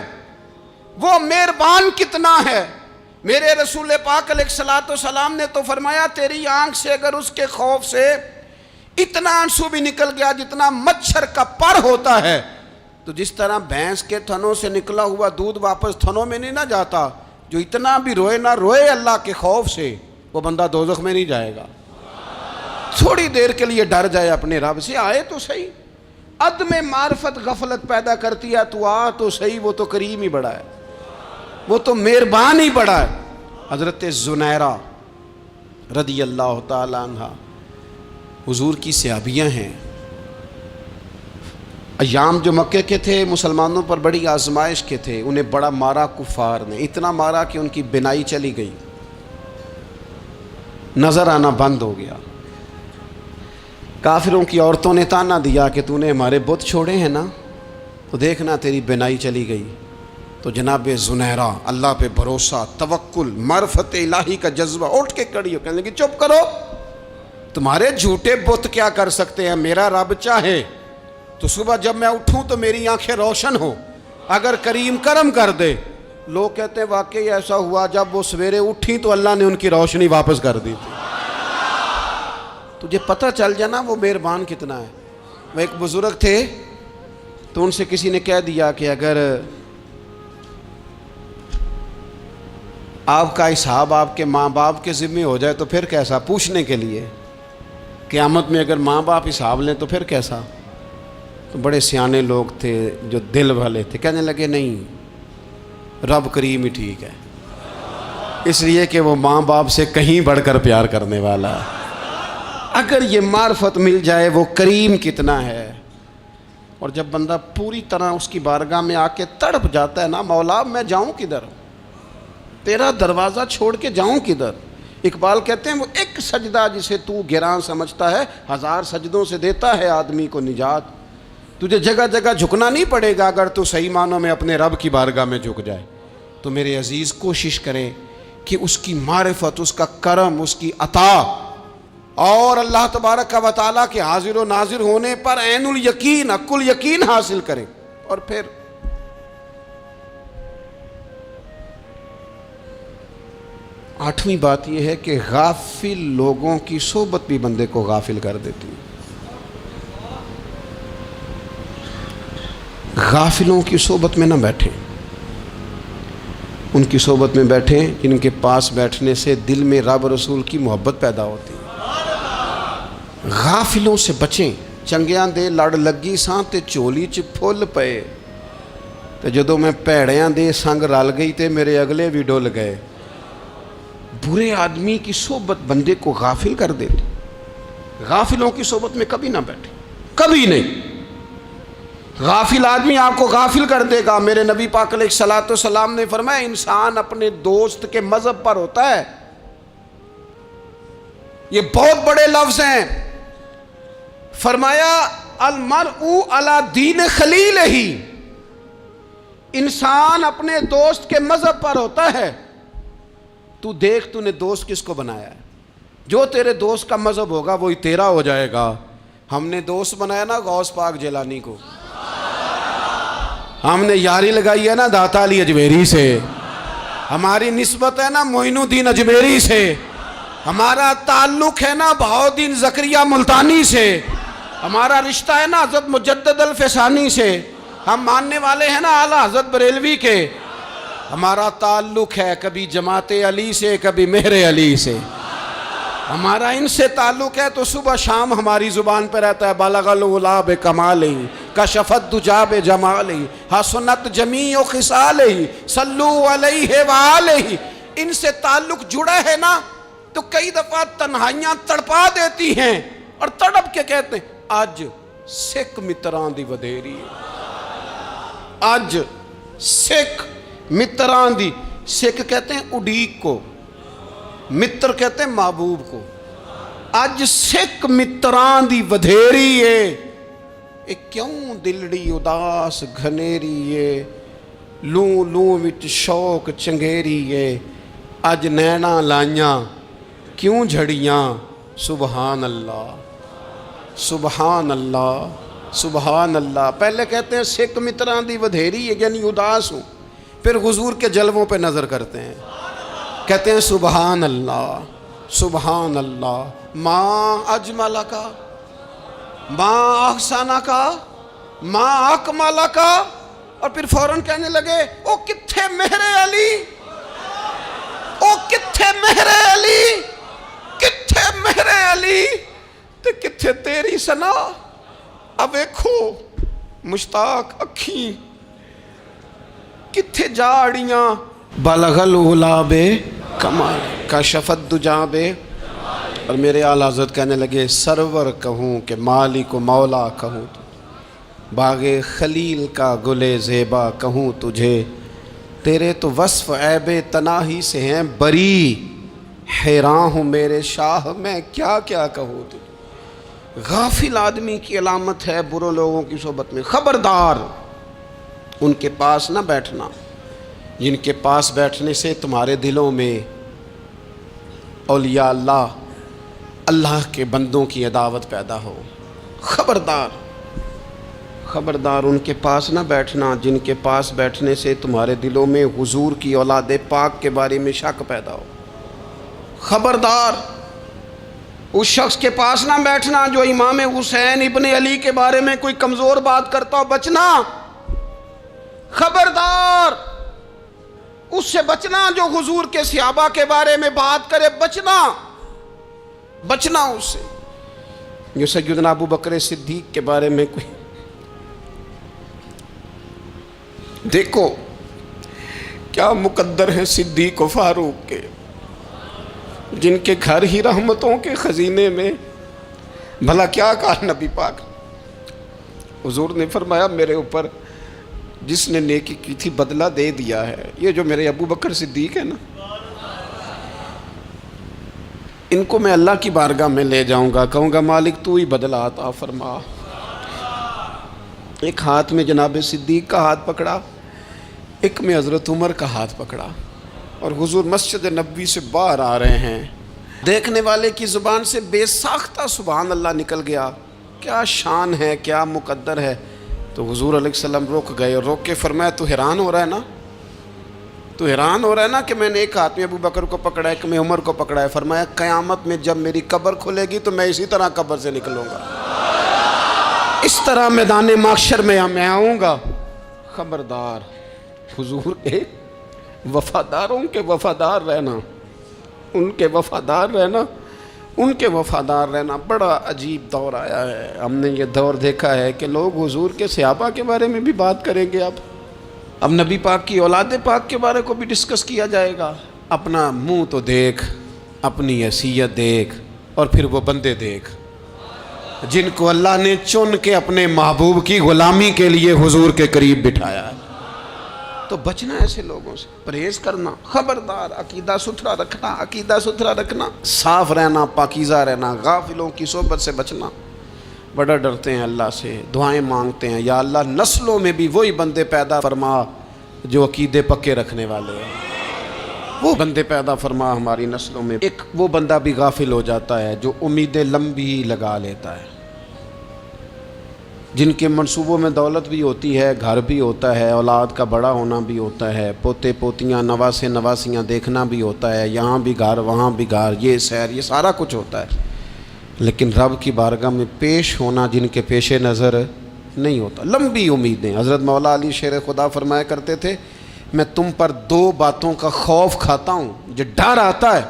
وہ مہربان کتنا ہے۔ میرے رسول پاک علیہ الصلوۃ والسلام نے تو فرمایا تیری آنکھ سے اگر اس کے خوف سے اتنا آنسو بھی نکل گیا جتنا مچھر کا پر ہوتا ہے، تو جس طرح بھینس کے تھنوں سے نکلا ہوا دودھ واپس تھنوں میں نہیں نہ جاتا، جو اتنا بھی روئے نہ روئے اللہ کے خوف سے، وہ بندہ دوزخ میں نہیں جائے گا۔ تھوڑی دیر کے لیے ڈر جائے اپنے رب سے، آئے تو صحیح۔ عدم معرفت غفلت پیدا کرتی ہے، تو آ تو صحیح، وہ تو کریم ہی بڑا ہے، وہ تو مہربان ہی بڑا ہے۔ حضرت زنیرہ رضی اللہ تعالی عنہ حضور کی صحابیاں ہیں۔ ایام جو مکے کے تھے مسلمانوں پر بڑی آزمائش کے تھے، انہیں بڑا مارا کفار نے، اتنا مارا کہ ان کی بینائی چلی گئی، نظر آنا بند ہو گیا۔ کافروں کی عورتوں نے تانا دیا کہ تو نے ہمارے بت چھوڑے ہیں نا، تو دیکھنا تیری بینائی چلی گئی۔ تو جناب زنیرہ اللہ پہ بھروسہ، توکل، معرفت الہی کا جذبہ، اٹھ کے کھڑی ہو کہنے لگی چپ کرو، تمہارے جھوٹے بت کیا کر سکتے ہیں، میرا رب چاہے تو صبح جب میں اٹھوں تو میری آنکھیں روشن ہو، اگر کریم کرم کر دے۔ لوگ کہتے ہیں واقعی ایسا ہوا، جب وہ سویرے اٹھیں تو اللہ نے ان کی روشنی واپس کر دی تھی۔ تجھے پتہ چل جانا وہ مہربان کتنا ہے۔ وہ ایک بزرگ تھے تو ان سے کسی نے کہہ دیا کہ اگر آپ کا حساب آپ کے ماں باپ کے ذمہ ہو جائے تو پھر کیسا، پوچھنے کے لیے قیامت میں اگر ماں باپ حساب لیں تو پھر کیسا۔ تو بڑے سیانے لوگ تھے جو دل والے تھے، کہنے لگے نہیں، رب کریم ہی ٹھیک ہے، اس لیے کہ وہ ماں باپ سے کہیں بڑھ کر پیار کرنے والا ہے۔ اگر یہ معرفت مل جائے وہ کریم کتنا ہے۔ اور جب بندہ پوری طرح اس کی بارگاہ میں آ کے تڑپ جاتا ہے نا، مولا میں جاؤں کدھر، تیرا دروازہ چھوڑ کے جاؤں کدھر۔ اقبال کہتے ہیں وہ ایک سجدہ جسے تو گراں سمجھتا ہے، 1000 سجدوں سے دیتا ہے آدمی کو نجات۔ تجھے جگہ جگہ جھکنا نہیں پڑے گا اگر تو صحیح معنوں میں اپنے رب کی بارگاہ میں جھک جائے۔ تو میرے عزیز کوشش کریں کہ اس کی معرفت، اس کا کرم، اس کی عطا اور اللہ تبارک و تعالیٰ کے حاضر و ناظر ہونے پر عین الیقین، حق الیقین حاصل کریں۔ اور پھر آٹھویں بات یہ ہے کہ غافل لوگوں کی صحبت بھی بندے کو غافل کر دیتی ہے۔ غافلوں کی صحبت میں نہ بیٹھیں، ان کی صحبت میں بیٹھیں جن کے پاس بیٹھنے سے دل میں رب رسول کی محبت پیدا ہوتی ہے۔ غافلوں سے بچیں۔ چنگیاں دے لڑ لگی ساں تے چولی چ پھل پئے، تے جدوں میں پیڑیاں دے سنگ رل گئی تے میرے اگلے بھی ڈول گئے۔ برے آدمی کی صحبت بندے کو غافل کر دیتی۔ غافلوں کی صحبت میں کبھی نہ بیٹھیں، کبھی نہیں۔ غافل آدمی آپ کو غافل کر دے گا۔ میرے نبی پاک علیہ الصلوۃ والسلام نے فرمایا انسان اپنے دوست کے مذہب پر ہوتا ہے۔ یہ بہت بڑے لفظ ہیں۔ فرمایا المرء علی دین خلیلہ، انسان اپنے دوست کے مذہب پر ہوتا ہے۔ تو دیکھ تو نے دوست کس کو بنایا ہے، جو تیرے دوست کا مذہب ہوگا وہی تیرا ہو جائے گا۔ ہم نے دوست بنایا نا غوث پاک جیلانی کو، ہم نے یاری لگائی ہے نا داتا علی اجمیری سے، ہماری نسبت ہے نا معین الدین اجمیری سے، ہمارا تعلق ہے نا بہاؤالدین زکریہ ملتانی سے، ہمارا رشتہ ہے نا حضرت مجدد الفسانی سے، ہم ماننے والے ہیں نا اعلیٰ حضرت بریلوی کے، ہمارا تعلق ہے کبھی جماعت علی سے کبھی مہر علی سے، ہمارا ان سے تعلق ہے تو صبح شام ہماری زبان پہ رہتا ہے بالغ العلا بکمالہ کشف الدجی بجمالہ حسنت جمیع خصالہ صلو علیہ وآلہ۔ ان سے تعلق جڑا ہے نا تو کئی دفعہ تنہائیاں تڑپا دیتی ہیں اور تڑپ کے کہتے ہیں آج سکھ متران دی ودھیری ہے، آج سکھ متران دی، سکھ کہتے ہیں اڈیق کو، متر کہتے ہیں محبوب کو، اج سکھ متران دی ودھیری ہے، اے کیوں دلڑی اداس گھنیری ہے، لوں لوں وچ شوق چنگیری ہے، اج نینا لائیاں کیوں جھڑیاں، سبحان اللہ سبحان اللہ سبحان اللہ۔ پہلے کہتے ہیں سکھ متران دی ودھیری ہے یعنی اداس ہوں، پھر حضور کے جلووں پہ نظر کرتے ہیں، کہتے ہیں سبحان اللہ سبحان اللہ، ماں اجمل کا ماں احسن کا ماں اکمل کا، اور پھر فوراً کہنے لگے او کتھے مہر علی، او کتھے مہر علی، کتھے مہر علی تے کتھے تیری سنا، اب ویکھو مشتاق اکھیں کتھے جاڑیاں، بلغ العلا بے کمال کشف الدجی بے، اور میرے اعلیٰ حضرت کہنے لگے سرور کہوں کہ مالک و مولا کہوں تو، باغ خلیل کا گلے زیبا کہوں تجھے، تیرے تو وصف عیب تناہی سے ہیں بری، حیران ہوں میرے شاہ میں کیا کیا کہوں تجھے۔ غافل آدمی کی علامت ہے برے لوگوں کی صحبت میں، خبردار ان کے پاس نہ بیٹھنا جن کے پاس بیٹھنے سے تمہارے دلوں میں اولیاء اللہ اللہ کے بندوں کی عداوت پیدا ہو، خبردار خبردار ان کے پاس نہ بیٹھنا جن کے پاس بیٹھنے سے تمہارے دلوں میں حضور کی اولاد پاک کے بارے میں شک پیدا ہو، خبردار اس شخص کے پاس نہ بیٹھنا جو امام حسین ابن علی کے بارے میں کوئی کمزور بات کرتا ہو، بچنا، خبردار اس سے بچنا جو حضور کے صحابہ کے بارے میں بات کرے، بچنا بچنا اس سے، جو سیدنا ابو بکر صدیق کے بارے میں کوئی، دیکھو کیا مقدر ہیں صدیق و فاروق کے، جن کے گھر ہی رحمتوں کے خزینے میں، بھلا کیا کہا نبی پاک، حضور نے فرمایا میرے اوپر جس نے نیکی کی تھی بدلہ دے دیا ہے، یہ جو میرے ابو بکر صدیق ہے نا، ان کو میں اللہ کی بارگاہ میں لے جاؤں گا، کہوں گا مالک تو ہی بدلہ عطا فرما۔ ایک ہاتھ میں جناب صدیق کا ہاتھ پکڑا، ایک میں حضرت عمر کا ہاتھ پکڑا، اور حضور مسجد نبوی سے باہر آ رہے ہیں، دیکھنے والے کی زبان سے بے ساختہ سبحان اللہ نکل گیا، کیا شان ہے کیا مقدر ہے۔ تو حضور علیہ السلام رک گئے اور روک کے فرمایا تو حیران ہو رہا ہے نا، تو حیران ہو رہا ہے نا کہ میں نے ایک ہاتھ میں ابو بکر کو پکڑا ہے، ایک میں عمر کو پکڑا ہے، فرمایا قیامت میں جب میری قبر کھلے گی تو میں اسی طرح قبر سے نکلوں گا، اس طرح میدان محشر میں میں آؤں گا۔ خبردار حضور کے وفاداروں کے وفادار رہنا، ان کے وفادار رہنا، ان کے وفادار رہنا۔ بڑا عجیب دور آیا ہے، ہم نے یہ دور دیکھا ہے کہ لوگ حضور کے صحابہ کے بارے میں بھی بات کریں گے، اب نبی پاک کی اولاد پاک کے بارے کو بھی ڈسکس کیا جائے گا۔ اپنا منہ تو دیکھ، اپنی حیثیت دیکھ، اور پھر وہ بندے دیکھ جن کو اللہ نے چن کے اپنے محبوب کی غلامی کے لیے حضور کے قریب بٹھایا ہے۔ تو بچنا ایسے لوگوں سے، پرہیز کرنا، خبردار عقیدہ ستھرا رکھنا، عقیدہ ستھرا رکھنا، صاف رہنا، پاکیزہ رہنا، غافلوں کی صحبت سے بچنا۔ بڑا ڈرتے ہیں اللہ سے، دعائیں مانگتے ہیں یا اللہ نسلوں میں بھی وہی بندے پیدا فرما جو عقیدے پکے رکھنے والے ہیں، وہ بندے پیدا فرما ہماری نسلوں میں۔ ایک وہ بندہ بھی غافل ہو جاتا ہے جو امیدیں لمبی لگا لیتا ہے، جن کے منصوبوں میں دولت بھی ہوتی ہے، گھر بھی ہوتا ہے، اولاد کا بڑا ہونا بھی ہوتا ہے، پوتے پوتیاں نواسے نواسیاں دیکھنا بھی ہوتا ہے، یہاں بھی گھر وہاں بھی گھر، یہ سیر، یہ سارا کچھ ہوتا ہے، لیکن رب کی بارگاہ میں پیش ہونا جن کے پیش نظر نہیں ہوتا۔ لمبی امیدیں۔ حضرت مولا علی شیر خدا فرمایا کرتے تھے، میں تم پر دو باتوں کا خوف کھاتا ہوں، جو ڈر آتا ہے،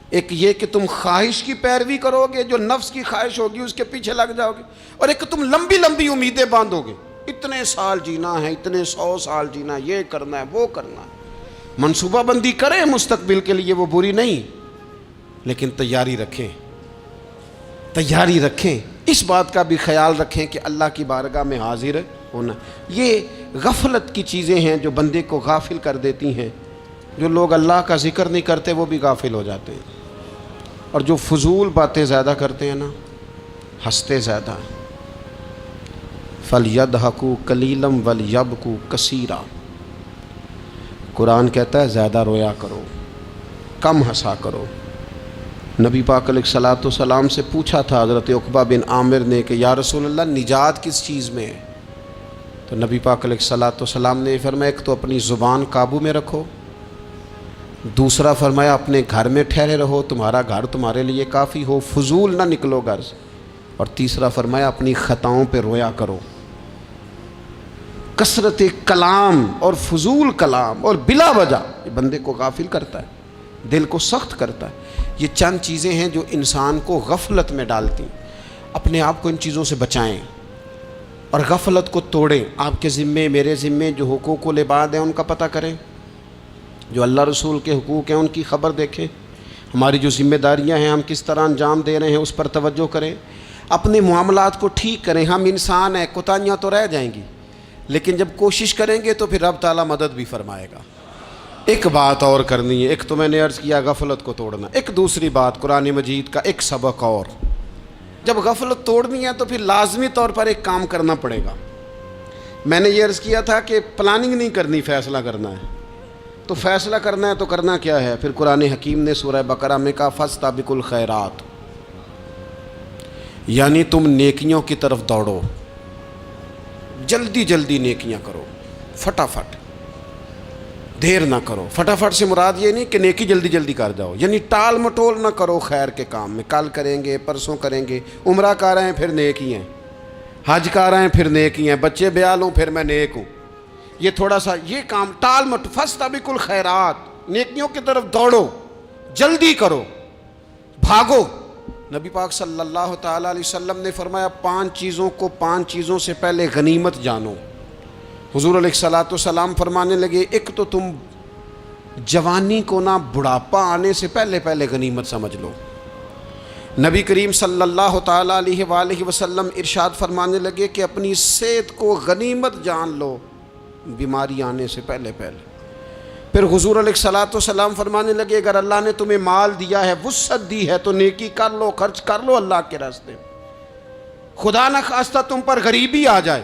ایک یہ کہ تم خواہش کی پیروی کرو گے، جو نفس کی خواہش ہوگی اس کے پیچھے لگ جاؤ گے، اور ایک کہ تم لمبی لمبی امیدیں باندھو گے، اتنے سال جینا ہے، اتنے 100 سال جینا ہے، یہ کرنا ہے وہ کرنا ہے۔ منصوبہ بندی کریں مستقبل کے لیے، وہ بری نہیں، لیکن تیاری رکھیں، تیاری رکھیں، اس بات کا بھی خیال رکھیں کہ اللہ کی بارگاہ میں حاضر ہونا۔ یہ غفلت کی چیزیں ہیں جو بندے کو غافل کر دیتی ہیں۔ جو لوگ اللہ کا ذکر نہیں کرتے وہ بھی غافل ہو جاتے ہیں، اور جو فضول باتیں زیادہ کرتے ہیں نا، ہنستے زیادہ ہیں۔ فَلْيَضْحَكُوا قَلِيلًا وَلْيَبْكُوا كَثِيرًا، قرآن کہتا ہے زیادہ رویا کرو، کم ہنسا کرو۔ نبی پاک علیہ الصلوۃ والسلام سے پوچھا تھا حضرت عقبہ بن عامر نے کہ یا رسول اللہ نجات کس چیز میں ہے؟ تو نبی پاک علیہ الصلوۃ والسلام نے فرمایا ایک تو اپنی زبان قابو میں رکھو، دوسرا فرمایا اپنے گھر میں ٹھہرے رہو، تمہارا گھر تمہارے لیے کافی ہو، فضول نہ نکلو گھر سے، اور تیسرا فرمایا اپنی خطاؤں پہ رویا کرو۔ کثرت کلام اور فضول کلام اور بلا وجہ یہ بندے کو غافل کرتا ہے، دل کو سخت کرتا ہے۔ یہ چند چیزیں ہیں جو انسان کو غفلت میں ڈالتی ہیں۔ اپنے آپ کو ان چیزوں سے بچائیں اور غفلت کو توڑیں۔ آپ کے ذمے، میرے ذمے جو حقوق العباد ہیں ان کا پتہ کریں، جو اللہ رسول کے حقوق ہیں ان کی خبر دیکھیں، ہماری جو ذمہ داریاں ہیں ہم کس طرح انجام دے رہے ہیں اس پر توجہ کریں، اپنے معاملات کو ٹھیک کریں۔ ہم انسان ہیں، کوتاہیاں تو رہ جائیں گی، لیکن جب کوشش کریں گے تو پھر رب تعالیٰ مدد بھی فرمائے گا۔ ایک بات اور کرنی ہے، ایک تو میں نے عرض کیا غفلت کو توڑنا، ایک دوسری بات قرآن مجید کا ایک سبق اور، جب غفلت توڑنی ہے تو پھر لازمی طور پر ایک کام کرنا پڑے گا۔ میں نے یہ عرض کیا تھا کہ پلاننگ نہیں کرنی، فیصلہ کرنا ہے۔ تو فیصلہ کرنا ہے تو کرنا کیا ہے؟ پھر قرآن حکیم نے سورہ بقرہ میں کہا فاستبقوا الخیرات، یعنی تم نیکیوں کی طرف دوڑو، جلدی جلدی نیکیاں کرو، فٹافٹ، دیر نہ کرو۔ فٹافٹ سے مراد یہ نہیں کہ نیکی جلدی جلدی کر جاؤ، یعنی ٹال مٹول نہ کرو خیر کے کام میں، کل کریں گے، پرسوں کریں گے، عمرہ کر رہے ہیں پھر نیکی ہیں، حج کر رہے ہیں پھر نیکی ہیں، بچے بیال ہوں پھر میں نیک ہوں، یہ تھوڑا سا یہ کام ٹال مٹ، فاستبقوا الخیرات، نیکیوں کی طرف دوڑو، جلدی کرو، بھاگو۔ نبی پاک صلی اللہ تعالیٰ علیہ وسلم نے فرمایا 5 چیزوں سے پہلے غنیمت جانو۔ حضور علیہ الصلوۃ والسلام فرمانے لگے ایک تو تم جوانی کو نہ بڑھاپا آنے سے پہلے پہلے غنیمت سمجھ لو۔ نبی کریم صلی اللہ تعالیٰ علیہ وآلہ وسلم ارشاد فرمانے لگے کہ اپنی صحت کو غنیمت جان لو، بیماری آنے سے پہلے پہلے۔ پھر حضور علیہ الصلوۃ والسلام فرمانے لگے اگر اللہ نے تمہیں مال دیا ہے، وسعت دی ہے، تو نیکی کر لو، خرچ کر لو اللہ کے راستے میں، خدا نہ خواستہ تم پر غریبی آ جائے۔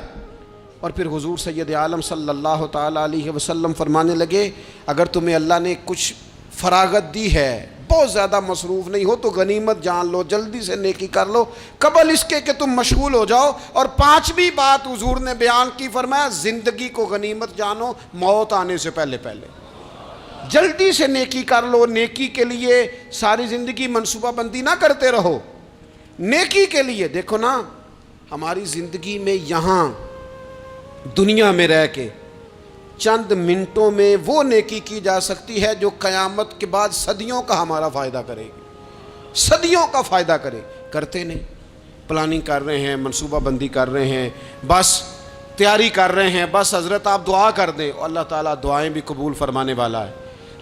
اور پھر حضور سید عالم صلی اللہ تعالیٰ علیہ وسلم فرمانے لگے اگر تمہیں اللہ نے کچھ فراغت دی ہے، بہت زیادہ مصروف نہیں ہو، تو غنیمت جان لو، جلدی سے نیکی کر لو قبل اس کے کہ تم مشغول ہو جاؤ۔ اور 5ویں بات حضور نے بیان کی، فرمایا زندگی کو غنیمت جانو، موت آنے سے پہلے پہلے جلدی سے نیکی کر لو۔ نیکی کے لیے ساری زندگی منصوبہ بندی نہ کرتے رہو، نیکی کے لیے دیکھو نا، ہماری زندگی میں یہاں دنیا میں رہ کے چند منٹوں میں وہ نیکی کی جا سکتی ہے جو قیامت کے بعد صدیوں کا ہمارا فائدہ کرے گی، صدیوں کا فائدہ کرتے نہیں۔ پلاننگ کر رہے ہیں، منصوبہ بندی کر رہے ہیں، بس تیاری کر رہے ہیں، بس حضرت آپ دعا کر دیں، اللہ تعالیٰ دعائیں بھی قبول فرمانے والا ہے،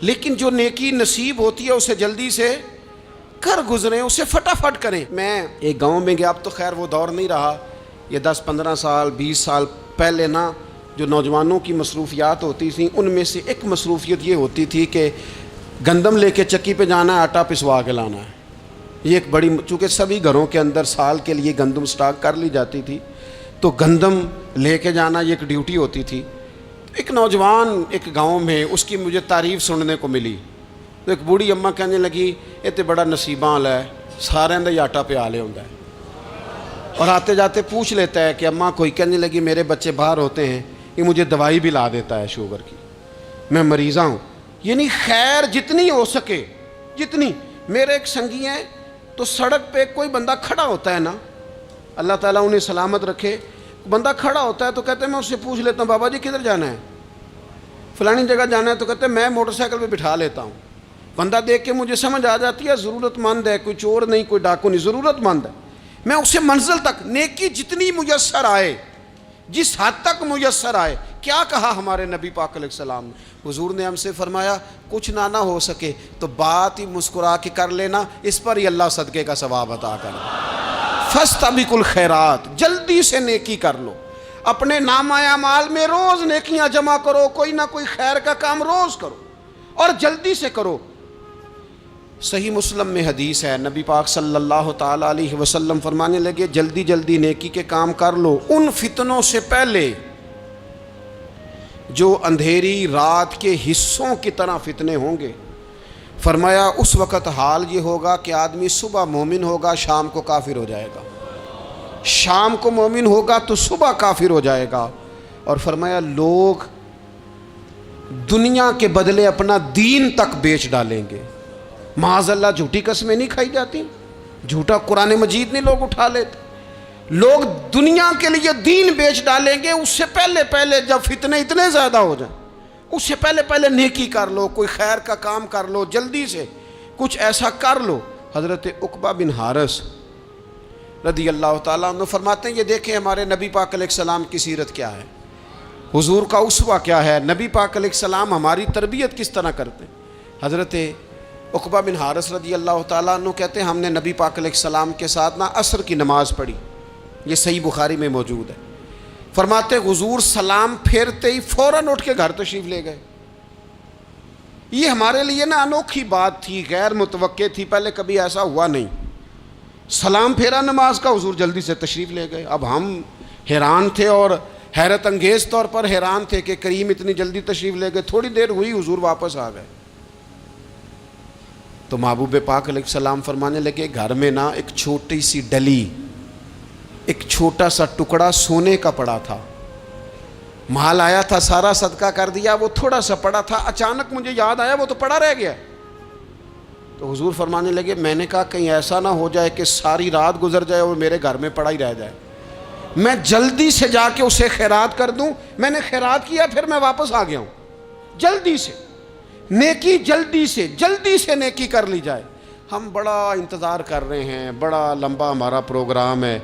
لیکن جو نیکی نصیب ہوتی ہے اسے جلدی سے کر گزریں، اسے فٹافٹ کریں۔ میں ایک گاؤں میں گیا، اب تو خیر وہ دور نہیں رہا، یہ 10-15 سال 20 سال پہلے نا جو نوجوانوں کی مصروفیات ہوتی تھیں ان میں سے ایک مصروفیت یہ ہوتی تھی کہ گندم لے کے چکی پہ جانا ہے، آٹا پسوا کے لانا ہے۔ یہ ایک بڑی، چونکہ سبھی گھروں کے اندر سال کے لیے گندم سٹاک کر لی جاتی تھی، تو گندم لے کے جانا یہ ایک ڈیوٹی ہوتی تھی۔ ایک نوجوان ایک گاؤں میں، اس کی مجھے تعریف سننے کو ملی، تو ایک بوڑھی اماں کہنے لگی یہ تو بڑا نصیباں والا ہے، سارے دا آٹا پیا لے ہوندا ہے۔ اور آتے جاتے پوچھ لیتا ہے کہ اماں کوئی کہنے لگی میرے بچے باہر ہوتے ہیں، یہ مجھے دوائی بھی لا دیتا ہے شوگر کی، میں مریضہ ہوں۔ یعنی خیر جتنی ہو سکے، جتنی۔ میرے ایک سنگی ہیں تو سڑک پہ کوئی بندہ کھڑا ہوتا ہے نا، اللہ تعالیٰ انہیں سلامت رکھے، بندہ کھڑا ہوتا ہے تو کہتے ہیں میں اس سے پوچھ لیتا ہوں بابا جی کدھر جانا ہے، فلانی جگہ جانا ہے، تو کہتے ہیں میں موٹر سائیکل پہ بٹھا لیتا ہوں۔ بندہ دیکھ کے مجھے سمجھ آ جاتی ہے ضرورت مند ہے، کوئی چور نہیں، کوئی ڈاکو نہیں، ضرورت مند ہے۔ میں اسے منزل تک نیکی جتنی میسر آئے، جس حد تک میسر آئے۔ کیا کہا ہمارے نبی پاک علیہ السلام نے؟ حضور نے ہم سے فرمایا کچھ نہ ہو سکے تو بات ہی مسکرا کے کر لینا، اس پر ہی اللہ صدقے کا ثواب عطا کر۔ فاستبقوا الخیرات، جلدی سے نیکی کر لو، اپنے نامہ اعمال میں روز نیکیاں جمع کرو، کوئی نہ کوئی خیر کا کام روز کرو اور جلدی سے کرو۔ صحیح مسلم میں حدیث ہے، نبی پاک صلی اللہ تعالیٰ علیہ وسلم فرمانے لگے جلدی جلدی نیکی کے کام کر لو ان فتنوں سے پہلے جو اندھیری رات کے حصوں کی طرح فتنے ہوں گے۔ فرمایا اس وقت حال یہ ہوگا کہ آدمی صبح مومن ہوگا، شام کو کافر ہو جائے گا، شام کو مومن ہوگا تو صبح کافر ہو جائے گا۔ اور فرمایا لوگ دنیا کے بدلے اپنا دین تک بیچ ڈالیں گے۔ معاذ اللہ جھوٹی قسمیں نہیں کھائی جاتی، جھوٹا قرآن مجید نہیں لوگ اٹھا لیتے، لوگ دنیا کے لیے دین بیچ ڈالیں گے۔ اس سے پہلے جب فتنے اتنے زیادہ ہو جائیں، اس سے پہلے نیکی کر لو، کوئی خیر کا کام کر لو، جلدی سے کچھ ایسا کر لو۔ حضرت عقبہ بن حارث رضی اللہ تعالیٰ عنہ فرماتے ہیں یہ دیکھیں ہمارے نبی پاک علیہ السلام کی سیرت کیا ہے، حضور کا اسوہ کیا ہے، نبی پاک علیہ السلام ہماری تربیت کس طرح کرتے ہیں۔ حضرت عقبہ بن حارث رضی اللہ تعالیٰ عنہ کہتے ہیں ہم نے نبی پاک علیہ السلام کے ساتھ عصر کی نماز پڑھی، یہ صحیح بخاری میں موجود ہے۔ فرماتے حضور سلام پھیرتے ہی فوراً اٹھ کے گھر تشریف لے گئے۔ یہ ہمارے لیے انوکھی بات تھی، غیر متوقع تھی، پہلے کبھی ایسا ہوا نہیں۔ سلام پھیرا نماز کا، حضور جلدی سے تشریف لے گئے۔ اب ہم حیران تھے اور حیرت انگیز طور پر حیران تھے کہ کریم اتنی جلدی تشریف لے گئے۔ تھوڑی دیر ہوئی حضور واپس آ گئے تو محبوب پاک علیہ السلام فرمانے لگے گھر میں ایک چھوٹی سی ڈلی، ایک چھوٹا سا ٹکڑا سونے کا پڑا تھا، مال آیا تھا سارا صدقہ کر دیا، وہ تھوڑا سا پڑا تھا، اچانک مجھے یاد آیا وہ تو پڑا رہ گیا۔ تو حضور فرمانے لگے میں نے کہا کہیں ایسا نہ ہو جائے کہ ساری رات گزر جائے اور میرے گھر میں پڑا ہی رہ جائے، میں جلدی سے جا کے اسے خیرات کر دوں۔ میں نے خیرات کیا پھر میں واپس آ گیا ہوں۔ جلدی سے نیکی، جلدی سے نیکی کر لی جائے۔ ہم بڑا انتظار کر رہے ہیں، بڑا لمبا ہمارا پروگرام ہے،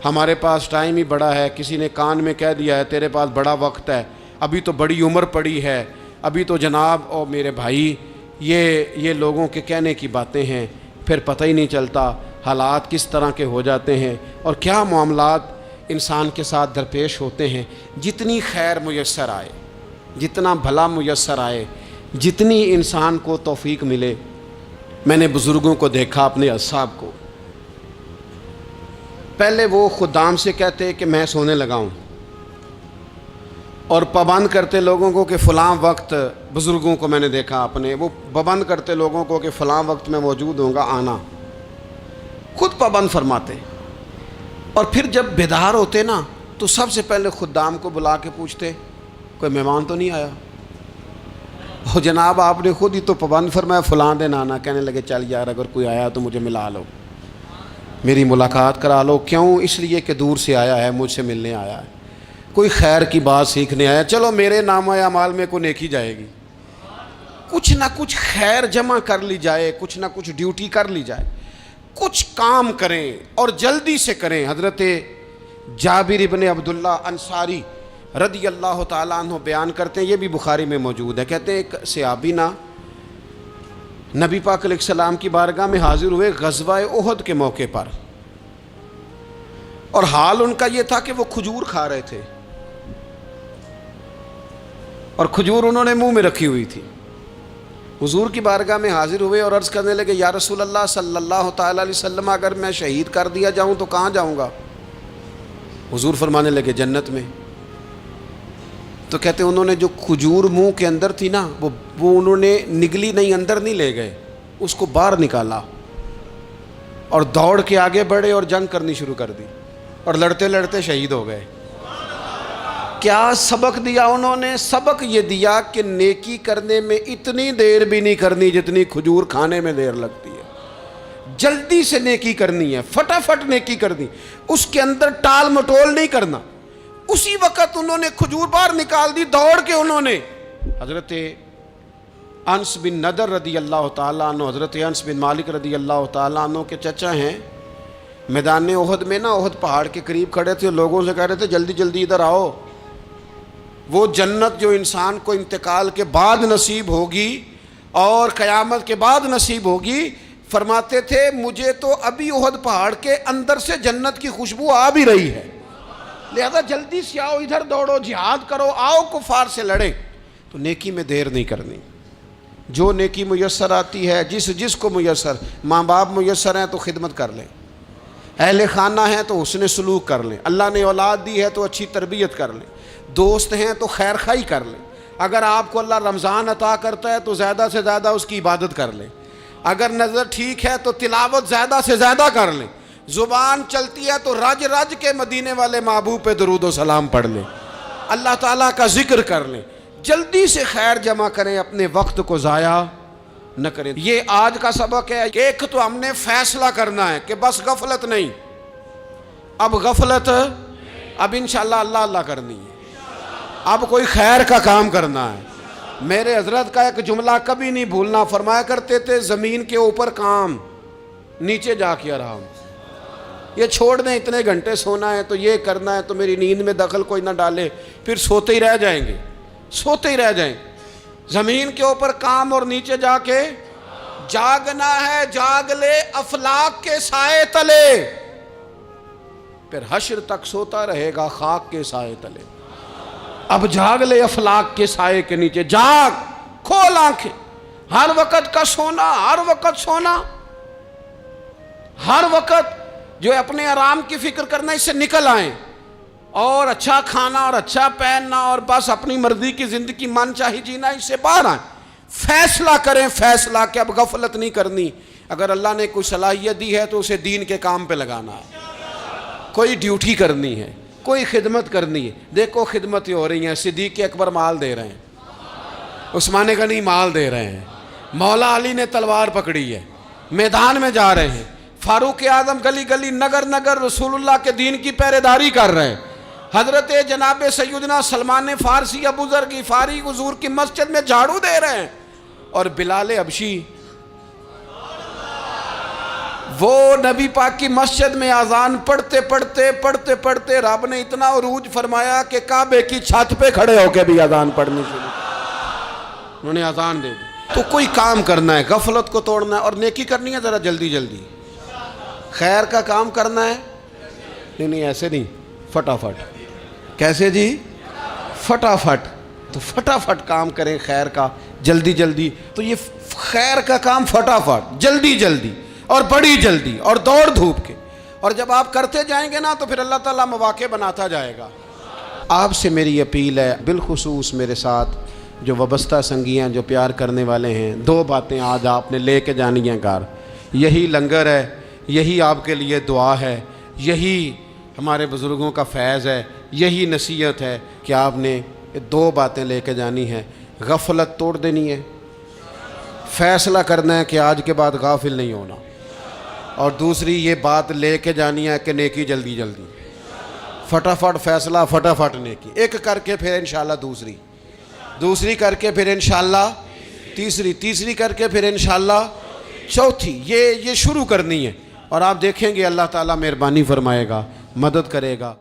ہمارے پاس ٹائم ہی بڑا ہے، کسی نے کان میں کہہ دیا ہے تیرے پاس بڑا وقت ہے، ابھی تو بڑی عمر پڑی ہے، ابھی تو جناب اور میرے بھائی یہ لوگوں کے کہنے کی باتیں ہیں، پھر پتہ ہی نہیں چلتا حالات کس طرح کے ہو جاتے ہیں اور کیا معاملات انسان کے ساتھ درپیش ہوتے ہیں۔ جتنی خیر میسر آئے، جتنا بھلا میسر آئے، جتنی انسان کو توفیق ملے۔ میں نے بزرگوں کو دیکھا، اپنے اصحاب کو، پہلے وہ خدام سے کہتے کہ میں سونے لگا ہوں اور پابند کرتے لوگوں کو کہ فلاں وقت، بزرگوں کو میں نے دیکھا اپنے، وہ پابند کرتے لوگوں کو کہ فلاں وقت میں موجود ہوں گا آنا، خود پابند فرماتے، اور پھر جب بیدار ہوتے تو سب سے پہلے خدام کو بلا کے پوچھتے کوئی مہمان تو نہیں آیا؟ وہ جناب آپ نے خود ہی تو پابند فرمایا فلاں دن آنا۔ کہنے لگے چل یار اگر کوئی آیا تو مجھے ملا لو، میری ملاقات کرا لو۔ کیوں؟ اس لیے کہ دور سے آیا ہے، مجھ سے ملنے آیا ہے، کوئی خیر کی بات سیکھنے آیا، چلو میرے نامہ اعمال میں کوئی نیکی جائے گی، کچھ نہ کچھ خیر جمع کر لی جائے، کچھ نہ کچھ ڈیوٹی کر لی جائے، کچھ کام کریں اور جلدی سے کریں۔ حضرت جابر ابن عبداللہ انصاری رضی اللہ تعالیٰ عنہ بیان کرتے ہیں، یہ بھی بخاری میں موجود ہے، کہتے ہیں ایک صحابی نبی پاک علیہ السلام کی بارگاہ میں حاضر ہوئے غزوہ احد کے موقع پر، اور حال ان کا یہ تھا کہ وہ کھجور کھا رہے تھے اور کھجور انہوں نے منہ میں رکھی ہوئی تھی۔ حضور کی بارگاہ میں حاضر ہوئے اور عرض کرنے لگے یا رسول اللہ صلی اللہ تعالیٰ علیہ وسلم اگر میں شہید کر دیا جاؤں تو کہاں جاؤں گا؟ حضور فرمانے لگے جنت میں۔ تو کہتے انہوں نے جو کھجور منہ کے اندر تھی وہ انہوں نے نگلی نہیں، اندر نہیں لے گئے، اس کو باہر نکالا اور دوڑ کے آگے بڑھے اور جنگ کرنی شروع کر دی۔ اور لڑتے لڑتے شہید ہو گئے۔ کیا سبق دیا انہوں نے؟ سبق یہ دیا کہ نیکی کرنے میں اتنی دیر بھی نہیں کرنی جتنی کھجور کھانے میں دیر لگتی ہے۔ جلدی سے نیکی کرنی ہے، فٹافٹ نیکی کرنی، اس کے اندر ٹال مٹول نہیں کرنا۔ اسی وقت انہوں نے کھجور باہر نکال دی، دوڑ کے انہوں نے حضرت انس بن نضر رضی اللہ تعالیٰ عنہ، حضرت انس بن مالک رضی اللہ تعالیٰ عنہ کے چچا ہیں، میدان احد میں نا، احد پہاڑ کے قریب کھڑے تھے، لوگوں سے کہہ رہے تھے جلدی جلدی ادھر آؤ، وہ جنت جو انسان کو انتقال کے بعد نصیب ہوگی اور قیامت کے بعد نصیب ہوگی، فرماتے تھے مجھے تو ابھی احد پہاڑ کے اندر سے جنت کی خوشبو آ بھی رہی ہے، لہذا جلدی سے آؤ، ادھر دوڑو، جہاد کرو، آؤ کفار سے لڑیں۔ تو نیکی میں دیر نہیں کرنی، جو نیکی میسر آتی ہے، جس کو میسر، ماں باپ میسر ہیں تو خدمت کر لیں، اہل خانہ ہیں تو حسن سلوک کر لیں، اللہ نے اولاد دی ہے تو اچھی تربیت کر لیں، دوست ہیں تو خیر خواہی کر لیں، اگر آپ کو اللہ رمضان عطا کرتا ہے تو زیادہ سے زیادہ اس کی عبادت کر لیں، اگر نظر ٹھیک ہے تو تلاوت زیادہ سے زیادہ کر لیں، زبان چلتی ہے تو رج رج کے مدینے والے محبوب پہ درود و سلام پڑھ لیں، اللہ تعالیٰ کا ذکر کر لیں، جلدی سے خیر جمع کریں، اپنے وقت کو ضائع نہ کریں۔ یہ آج کا سبق ہے کہ ایک تو ہم نے فیصلہ کرنا ہے کہ بس غفلت نہیں، اب غفلت، اب انشاءاللہ اللہ اللہ کرنی ہے، اب کوئی خیر کا کام کرنا ہے۔ میرے حضرت کا ایک جملہ کبھی نہیں بھولنا، فرمایا کرتے تھے زمین کے اوپر کام، نیچے جا کے آرام، یہ چھوڑ دیں اتنے گھنٹے سونا ہے تو یہ کرنا ہے تو میری نیند میں دخل کوئی نہ ڈالے، پھر سوتے ہی رہ جائیں گے، سوتے ہی رہ جائیں گے۔ زمین کے اوپر کام اور نیچے جا کے جاگنا ہے، جاگ لے افلاک کے سائے تلے، پھر حشر تک سوتا رہے گا خاک کے سائے تلے۔ اب جاگ لے افلاک کے سائے کے نیچے، جاگ، کھول آنکھیں، ہر وقت کا سونا، ہر وقت سونا، ہر وقت جو اپنے آرام کی فکر کرنا، اس سے نکل آئیں اور اچھا کھانا اور اچھا پہننا اور بس اپنی مرضی کی زندگی من چاہی جینا، اس سے باہر آئیں، فیصلہ کریں، فیصلہ کہ اب غفلت نہیں کرنی، اگر اللہ نے کوئی صلاحیت دی ہے تو اسے دین کے کام پہ لگانا ہے، کوئی ڈیوٹی کرنی ہے، کوئی خدمت کرنی ہے۔ دیکھو خدمتیں ہو رہی ہیں، صدیق اکبر مال دے رہے ہیں، عثمان غنی مال دے رہے ہیں، مولا علی نے تلوار پکڑی ہے، میدان میں جا رہے ہیں، فاروق اعظم گلی گلی نگر نگر رسول اللہ کے دین کی پہرے داری کر رہے ہیں، حضرت جناب سیدنا سلمان فارسی ابو ذر غفاری حضور کی مسجد میں جھاڑو دے رہے ہیں، اور بلال حبشی وہ نبی پاک کی مسجد میں اذان پڑھتے پڑھتے رب نے اتنا عروج فرمایا کہ کعبے کی چھت پہ کھڑے ہو کے بھی اذان پڑھنی شروع، انہوں نے اذان دے دی۔ تو کوئی کام کرنا ہے، غفلت کو توڑنا ہے اور نیکی کرنی ہے، ذرا جلدی جلدی خیر کا کام کرنا ہے، نہیں ایسے نہیں، فٹافٹ، کیسے جی؟ فٹافٹ، تو فٹافٹ کام کریں خیر کا، جلدی جلدی، تو یہ خیر کا کام فٹافٹ، جلدی جلدی اور بڑی جلدی اور دوڑ دھوپ کے، اور جب آپ کرتے جائیں گے نا تو پھر اللہ تعالیٰ مواقع بناتا جائے گا۔ آپ سے میری اپیل ہے، بالخصوص میرے ساتھ جو وابستہ سنگی ہیں، جو پیار کرنے والے ہیں، دو باتیں آج آپ نے لے کے جانی ہیں گھر، یہی لنگر ہے، یہی آپ کے لیے دعا ہے، یہی ہمارے بزرگوں کا فیض ہے، یہی نصیحت ہے کہ آپ نے دو باتیں لے کے جانی ہیں، غفلت توڑ دینی ہے، فیصلہ کرنا ہے کہ آج کے بعد غافل نہیں ہونا، اور دوسری یہ بات لے کے جانی ہے کہ نیکی جلدی جلدی، فٹافٹ فیصلہ، فٹافٹ نیکی، ایک کر کے پھر انشاءاللہ دوسری کر کے پھر انشاءاللہ تیسری کر کے پھر انشاءاللہ چوتھی، یہ شروع کرنی ہے، اور آپ دیکھیں گے اللہ تعالیٰ مہربانی فرمائے گا، مدد کرے گا۔